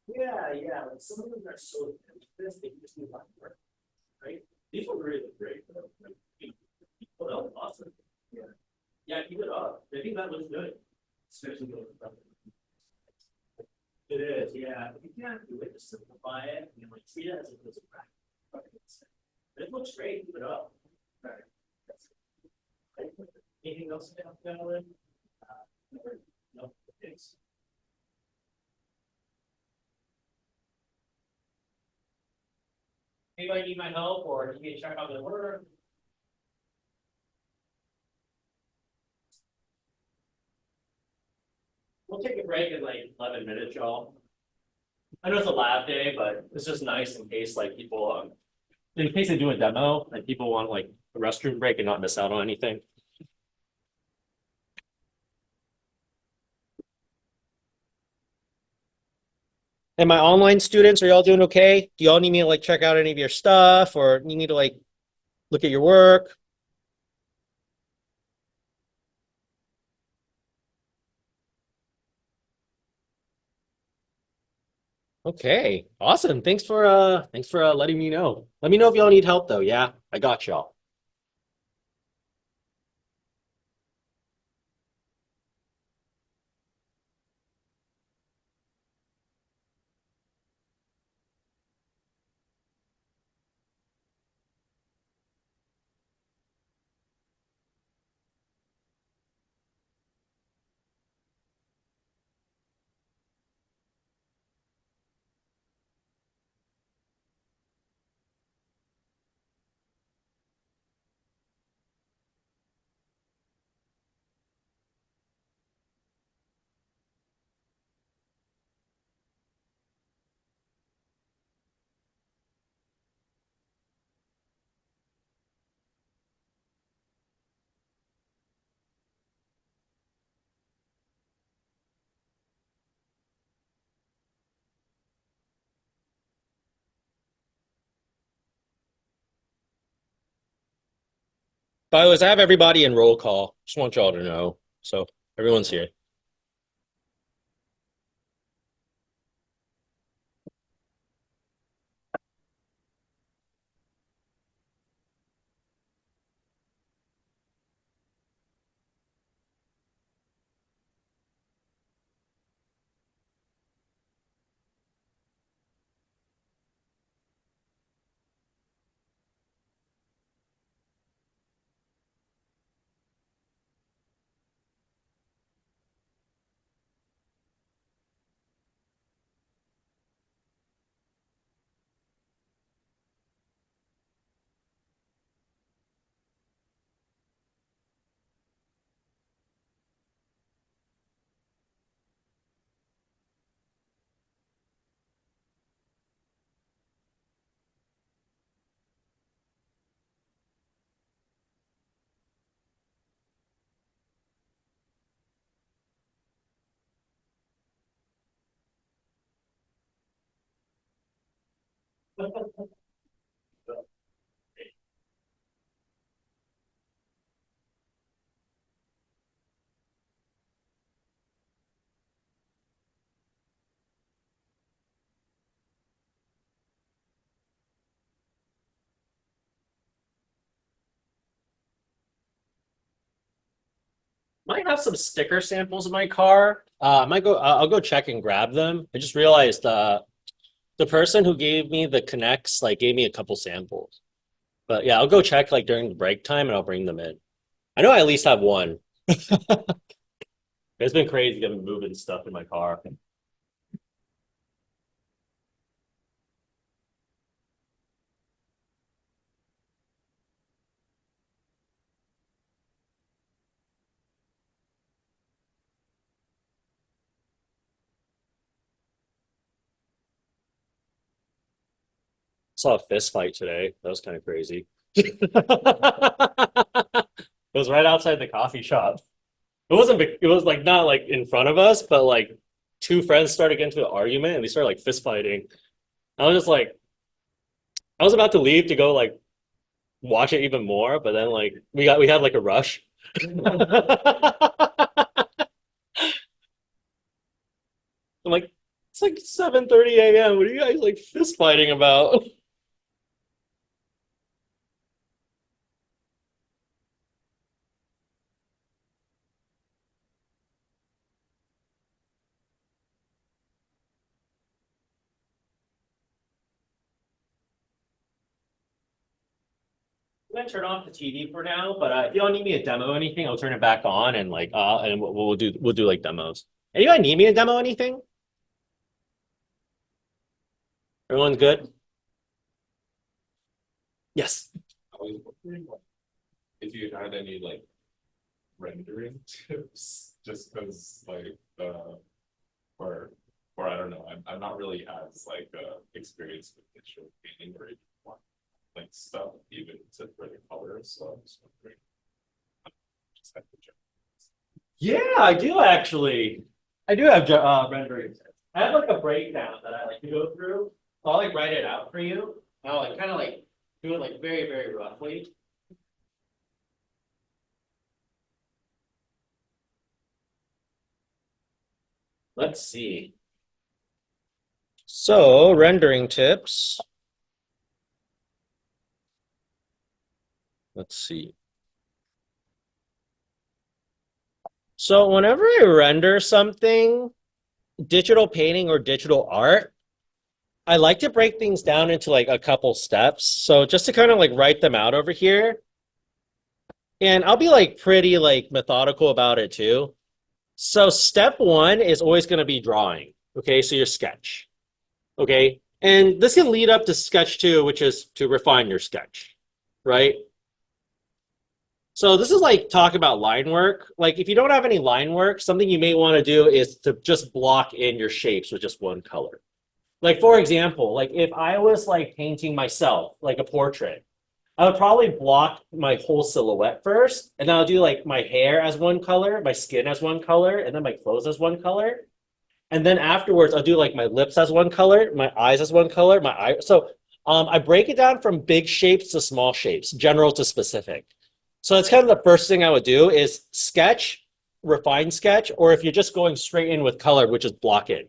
Yeah, yeah. Like some of them are so this they just need a lot of work, right? These were really great. Though. Like, that was awesome. Yeah. Yeah, keep it up. I think that was good. Especially going from it is, yeah. If you can't do it, just simplify it and like treat it as if it was a practice. It looks great, keep it up. Right. Anything else to help out with? No, thanks. Anybody need my help or need me to check out the order? We'll take a break in like 11 minutes, y'all. I know it's a lab day, but it's just nice in case like people in case they do a demo and people want like a restroom break and not miss out on anything. And my online students, are y'all doing okay? Do y'all need me to like check out any of your stuff or you need to like look at your work? Okay, awesome. Thanks for letting me know. Let me know if y'all need help though. Yeah, I got y'all. By the way, I have everybody in roll call. Just want y'all to know. So everyone's here. Might have some sticker samples in my car. I might go. I'll go check and grab them. I just realized the person who gave me the connects like gave me a couple samples. But yeah, I'll go check like during the break time and I'll bring them in. I know I at least have one. It's been crazy getting moving stuff in my car. Saw a fist fight today. That was kind of crazy. It was right outside the coffee shop. It wasn't big, it was like not like in front of us, but like two friends started getting into an argument and they started like fist fighting. I was just like, I was about to leave to go like watch it even more, but then like we had like a rush. I'm like, it's like 7:30 a.m. What are you guys like fist fighting about? I'm gonna turn off the TV for now, but if you don't need me to demo anything, I'll turn it back on and like and we'll do like demos. Anybody need me to demo anything? Everyone's good? Yes.
I was wondering like, if you had any like rendering tips, just because like or I don't know, I'm not really as like experienced with digital painting or even like stuff even to for the colors. So I'm just wondering, just have to check.
Yeah, I do actually. I do have rendering. I have like a breakdown that I like to go through. I'll like write it out for you. I'll like kind of like do it like very, very roughly. Let's see. So, rendering tips. Let's see. So, whenever I render something, digital painting or digital art, I like to break things down into like a couple steps. So, just to kind of like write them out over here. And I'll be like pretty like methodical about it too. So, step one is always going to be drawing. Okay, so your sketch. Okay. And this can lead up to sketch two, which is to refine your sketch, right? So this is like talk about line work. Like if you don't have any line work, something you may want to do is to just block in your shapes with just one color. Like for example, like if I was like painting myself, like a portrait, I would probably block my whole silhouette first, and then I'll do like my hair as one color, my skin as one color, and then my clothes as one color. And then afterwards, I'll do like my lips as one color, my eyes as one color, my eye. So I break it down from big shapes to small shapes, general to specific. So that's kind of the first thing I would do is sketch, refine sketch, or if you're just going straight in with color, which is block in.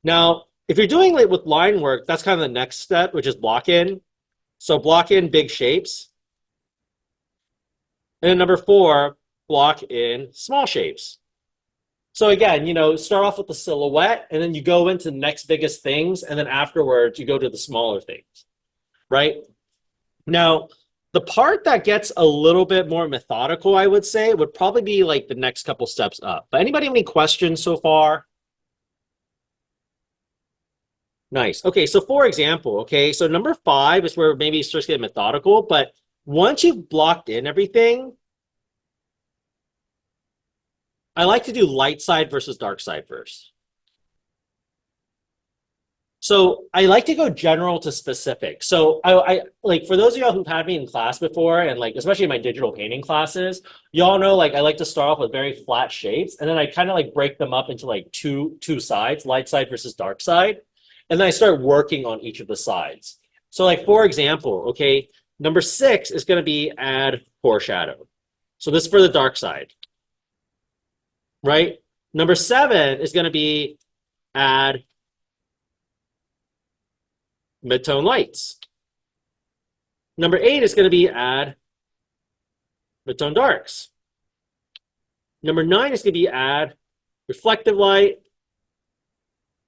Now, if you're doing it with line work, that's kind of the next step, which is block in. So block in big shapes. And then number four, block in small shapes. So again, start off with the silhouette and then you go into the next biggest things. And then afterwards, you go to the smaller things, right? Now, the part that gets a little bit more methodical, I would say, would probably be like the next couple steps up. But anybody have any questions so far? Nice. Okay, so for example, okay, so number five is where maybe it starts getting methodical, but once you've blocked in everything, I like to do light side versus dark side first. So I like to go general to specific. So I like for those of y'all who've had me in class before, and like especially in my digital painting classes, y'all know like I like to start off with very flat shapes, and then I kind of like break them up into like two sides, light side versus dark side. And then I start working on each of the sides. So like, for example, okay, number 6 is going to be add foreshadow. So this is for the dark side, right? Number 7 is going to be add midtone lights. Number 8 is going to be add midtone darks. Number 9 is going to be add reflective light.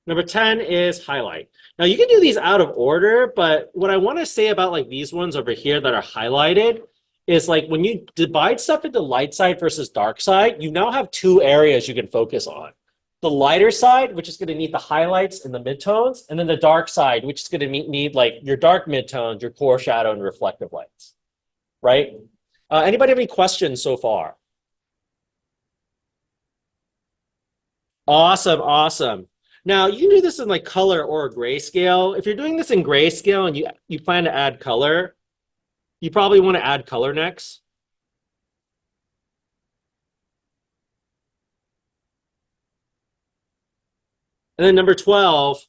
Number 10 is highlight. Now you can do these out of order, but what I want to say about like these ones over here that are highlighted is like when you divide stuff into light side versus dark side, you now have 2 areas you can focus on. The lighter side, which is going to need the highlights and the midtones, and then the dark side, which is going to need like your dark midtones, your core shadow, and reflective lights, right? Anybody have any questions so far? Awesome, awesome. Now you can do this in like color or grayscale. If you're doing this in grayscale and you plan to add color, you probably want to add color next. And then number 12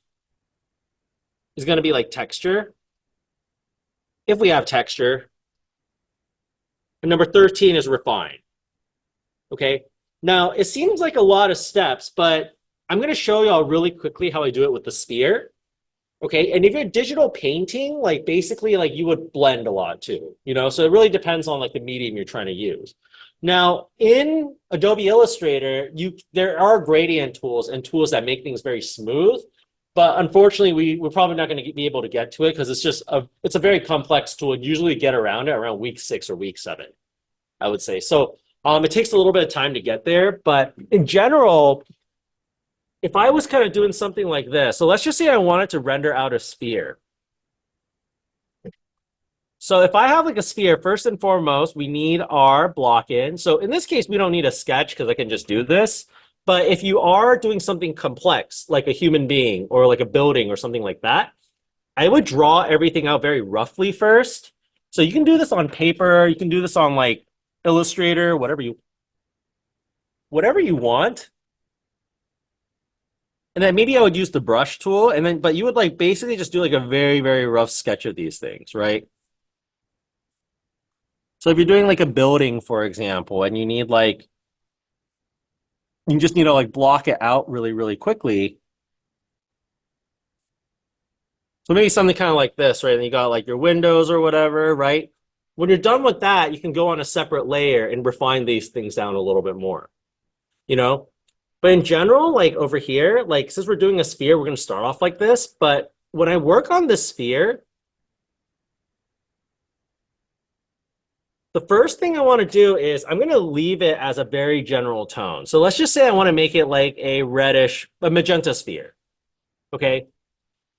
is going to be like texture, if we have texture. And number 13 is refine. Okay. Now it seems like a lot of steps, but I'm going to show y'all really quickly how I do it with the sphere. Okay. And if you're digital painting, like basically like you would blend a lot too, you know, so it really depends on like the medium you're trying to use. Now in Adobe Illustrator, there are gradient tools and tools that make things very smooth, but unfortunately we're probably not going to be able to get to it because it's a very complex tool. And usually get around it around week 6 or week 7, I would say. So it takes a little bit of time to get there, but in general, if I was kind of doing something like this, so let's just say I wanted to render out a sphere. So if I have like a sphere, first and foremost, we need our block in. So in this case, we don't need a sketch because I can just do this. But if you are doing something complex, like a human being or like a building or something like that, I would draw everything out very roughly first. So you can do this on paper, you can do this on like Illustrator, whatever you want. And then maybe I would use the brush tool but you would like basically just do like a very, very rough sketch of these things, right? So if you're doing like a building, for example, and you just need to like block it out really, really quickly. So maybe something kind of like this, right? And you got like your windows or whatever, right? When you're done with that, you can go on a separate layer and refine these things down a little bit more, you know? But in general, like over here, like since we're doing a sphere, we're going to start off like this. But when I work on this sphere, the first thing I want to do is I'm going to leave it as a very general tone. So let's just say I want to make it like a magenta sphere. Okay.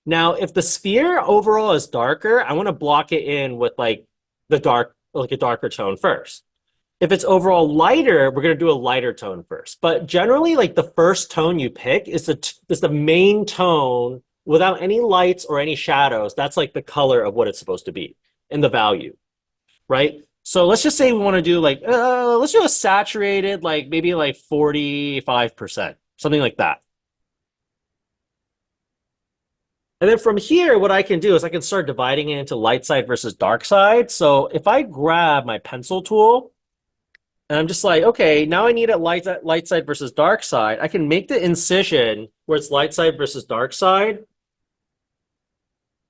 Now, if the sphere overall is darker, I want to block it in with like a darker tone first. If it's overall lighter, we're going to do a lighter tone first. But generally, like the first tone you pick is the main tone without any lights or any shadows. That's like the color of what it's supposed to be and the value, right? So let's just say we want to do like, let's do a saturated, like maybe like 45%, something like that. And then from here, what I can do is I can start dividing it into light side versus dark side. So if I grab my pencil tool, and I'm just like, okay, now I need it light side versus dark side. I can make the incision where it's light side versus dark side.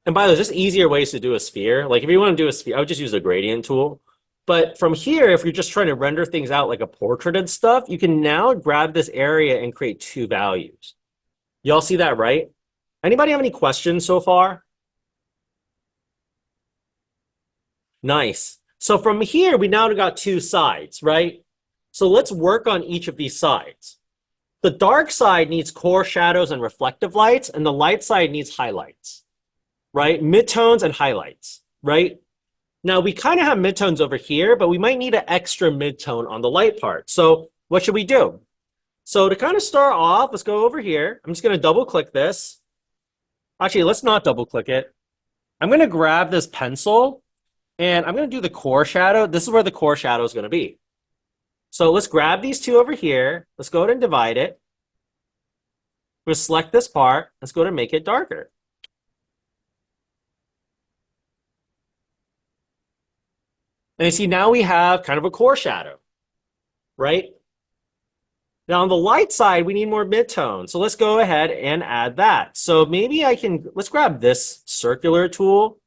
And by the way, there's just easier ways to do a sphere. Like if you want to do a sphere, I would just use a gradient tool. But from here, if you're just trying to render things out like a portrait and stuff, you can now grab this area and create 2 values. Y'all see that, right? Anybody have any questions so far? Nice. So from here, we now got 2 sides, right? So let's work on each of these sides. The dark side needs core shadows and reflective lights, and the light side needs highlights, right? Midtones and highlights, right? Now we kind of have midtones over here, but we might need an extra midtone on the light part. So what should we do? So to kind of start off, let's go over here. I'm just going to double click this. Actually, let's not double click it. I'm going to grab this pencil and I'm going to do the core shadow. This is where the core shadow is going to be. So let's grab these 2 over here. Let's go ahead and divide it. We'll select this part. Let's go ahead and make it darker. And you see now we have kind of a core shadow, right? Now on the light side, we need more midtone. So let's go ahead and add that. So maybe let's grab this circular tool.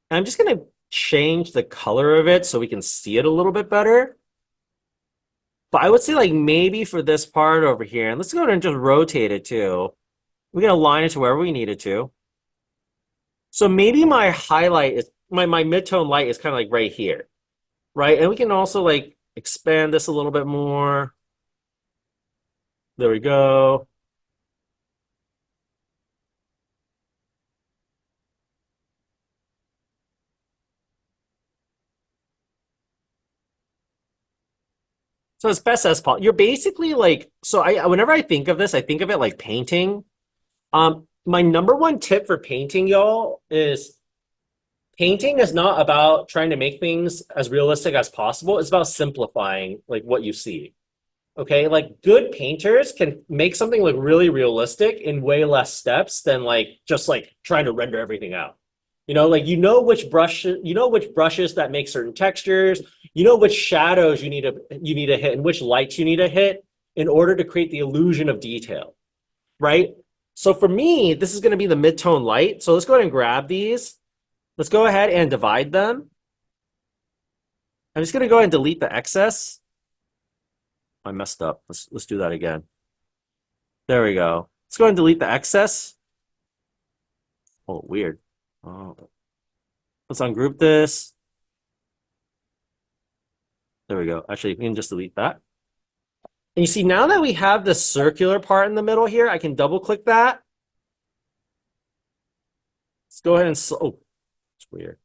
And I'm just going to change the color of it so we can see it a little bit better. But I would say like maybe for this part over here, and let's go ahead and just rotate it too. We can align it to wherever we need it to. So maybe my highlight is, my midtone light is kind of like right here, right? And we can also like expand this a little bit more. There we go. So as best as possible, you're basically like, so whenever I think of this, I think of it like painting. My number one tip for painting, y'all, is painting is not about trying to make things as realistic as possible. It's about simplifying like what you see. Okay, like good painters can make something look really realistic in way less steps than like just like trying to render everything out. Like which brushes that make certain textures, which shadows you need to hit and which lights you need to hit in order to create the illusion of detail, right? So for me, this is going to be the mid-tone light. So let's go ahead and grab these. Let's go ahead and divide them. I'm just going to go ahead and delete the excess. I messed up. Let's do that again. There we go. Let's go ahead and delete the excess. Oh, weird. Oh. Let's ungroup this. There we go. Actually, we can just delete that. And you see, now that we have the circular part in the middle here, I can double click that. Let's go ahead and, oh, it's weird.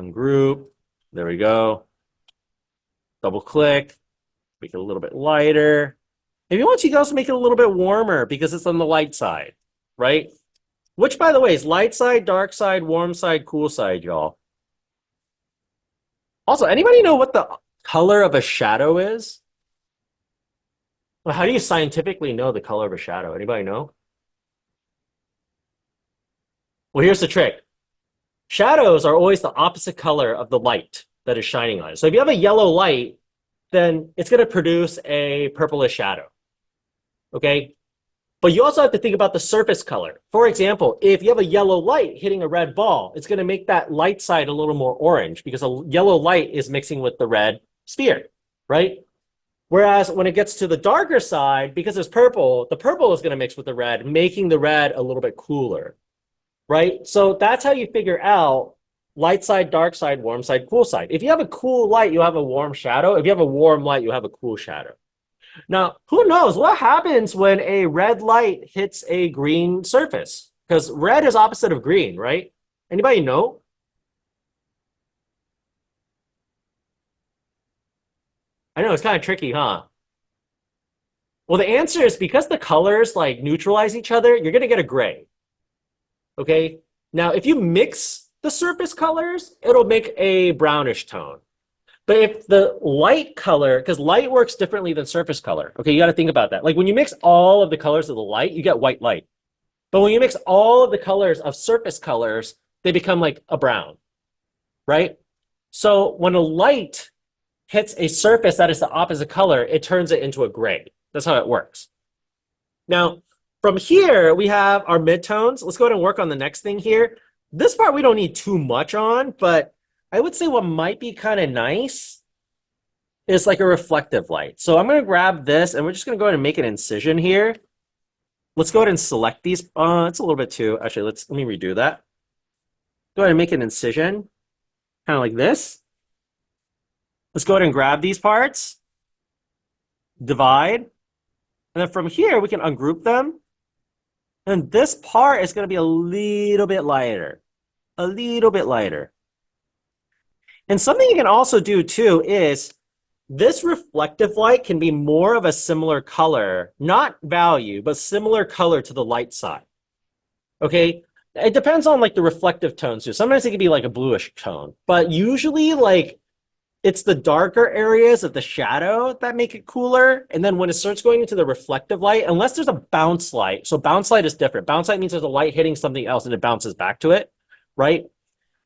Ungroup. There we go. Double click, make it a little bit lighter. Maybe once you can also make it a little bit warmer because it's on the light side, right? Which, by the way, is light side, dark side, warm side, cool side, y'all. Also, anybody know what the color of a shadow is? Well, how do you scientifically know the color of a shadow? Anybody know? Well, here's the trick. Shadows are always the opposite color of the light that is shining on it. So if you have a yellow light, then it's going to produce a purplish shadow. Okay? But you also have to think about the surface color. For example, if you have a yellow light hitting a red ball, it's going to make that light side a little more orange because a yellow light is mixing with the red sphere, right? Whereas when it gets to the darker side, because it's purple, the purple is going to mix with the red, making the red a little bit cooler, right? So that's how you figure out light side, dark side, warm side, cool side. If you have a cool light, you have a warm shadow. If you have a warm light, you have a cool shadow. Now, who knows what happens when a red light hits a green surface? Because red is opposite of green, right? Anybody know? I know, it's kind of tricky, huh? Well, the answer is because the colors like neutralize each other, you're going to get a gray. Okay? Now, if you mix the surface colors, it'll make a brownish tone. But if the light color, because light works differently than surface color. Okay, you got to think about that. Like when you mix all of the colors of the light, you get white light. But when you mix all of the colors of surface colors, they become like a brown, right? So when a light hits a surface that is the opposite color, it turns it into a gray. That's how it works. Now, from here, we have our midtones. Let's go ahead and work on the next thing here. This part we don't need too much on, but I would say what might be kind of nice is like a reflective light. So I'm going to grab this and we're just going to go ahead and make an incision here. Let's go ahead and select these. It's a little bit too. Actually, let me redo that. Go ahead and make an incision, kind of like this. Let's go ahead and grab these parts, divide, and then from here we can ungroup them. And this part is going to be a little bit lighter. A little bit lighter. And something you can also do too is this reflective light can be more of a similar color, not value, but similar color to the light side. Okay? It depends on like the reflective tones too. Sometimes it can be like a bluish tone, but usually like it's the darker areas of the shadow that make it cooler. And then when it starts going into the reflective light, unless there's a bounce light. So bounce light is different. Bounce light means there's a light hitting something else and it bounces back to it, right?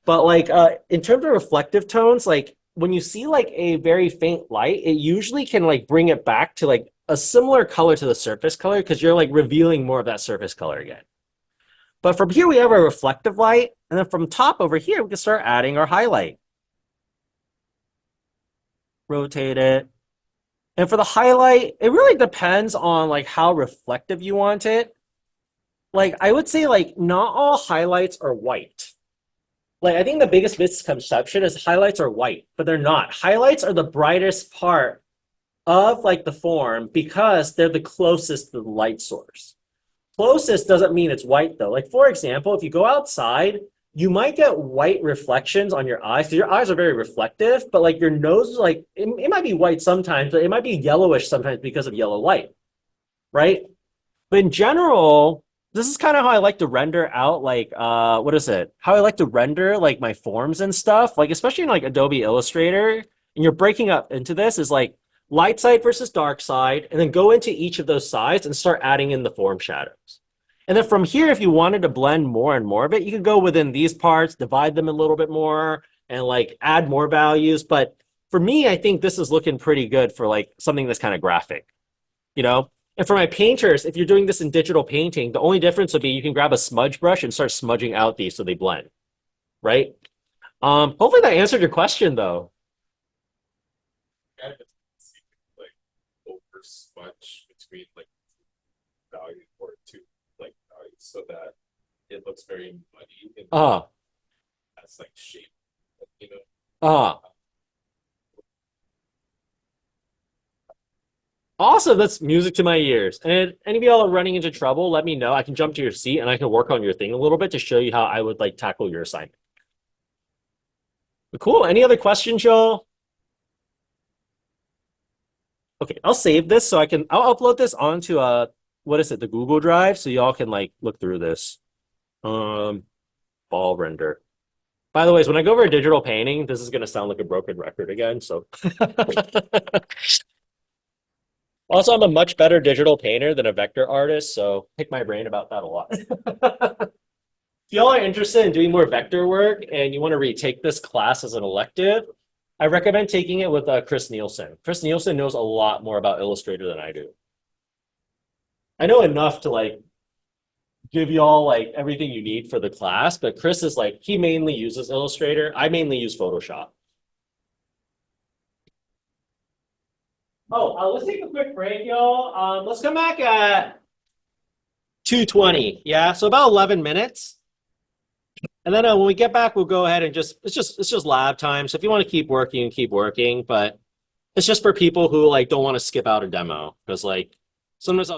But like in terms of reflective tones, like when you see like a very faint light, it usually can like bring it back to like a similar color to the surface color because you're like revealing more of that surface color again. But from here we have our reflective light, and then from top over here we can start adding our highlight. Rotate it. And for the highlight, it really depends on like how reflective you want it. Like I would say like not all highlights are white. Like I think the biggest misconception is highlights are white, but they're not. Highlights are the brightest part of like the form because they're the closest to the light source. Closest doesn't mean it's white though. Like for example, if you go outside, you might get white reflections on your eyes because your eyes are very reflective, but like your nose is like it might be white sometimes, but it might be yellowish sometimes because of yellow light, right? But in general, this is kind of how I like to render out like what is it? How I like to render like my forms and stuff, like especially in like Adobe Illustrator, and you're breaking up into this is like light side versus dark side, and then go into each of those sides and start adding in the form shadows. And then from here, if you wanted to blend more and more of it, you could go within these parts, divide them a little bit more, and like add more values. But for me, I think this is looking pretty good for like something that's kind of graphic, you know? And for my painters, if you're doing this in digital painting, the only difference would be you can grab a smudge brush and start smudging out these so they blend, right? Hopefully that answered your question though.
I just see like over smudge between like value or two like values so that it looks very muddy and
Uh,
has like shape, you know.
uh, Awesome. That's music to my ears. And any of y'all are running into trouble, let me know. I can jump to your seat and I can work on your thing a little bit to show you how I would like tackle your assignment. But cool. Any other questions, y'all? Okay, I'll save this so I'll upload this onto what is it, the Google Drive, so y'all can like look through this. Um, ball render. By the way, when I go over a digital painting, this is gonna sound like a broken record again. So also, I'm a much better digital painter than a vector artist, so pick my brain about that a lot. If y'all are interested in doing more vector work and you want to retake this class as an elective, I recommend taking it with Chris Nielsen. Chris Nielsen knows a lot more about Illustrator than I do. I know enough to like give y'all like everything you need for the class, but Chris is like, he mainly uses Illustrator. I mainly use Photoshop. Oh, let's take a quick break, y'all. Let's come back at 2:20. Yeah, so about 11 minutes. And then when we get back, we'll go ahead and it's just lab time. So if you want to keep working, but it's just for people who like don't want to skip out a demo because like sometimes I'll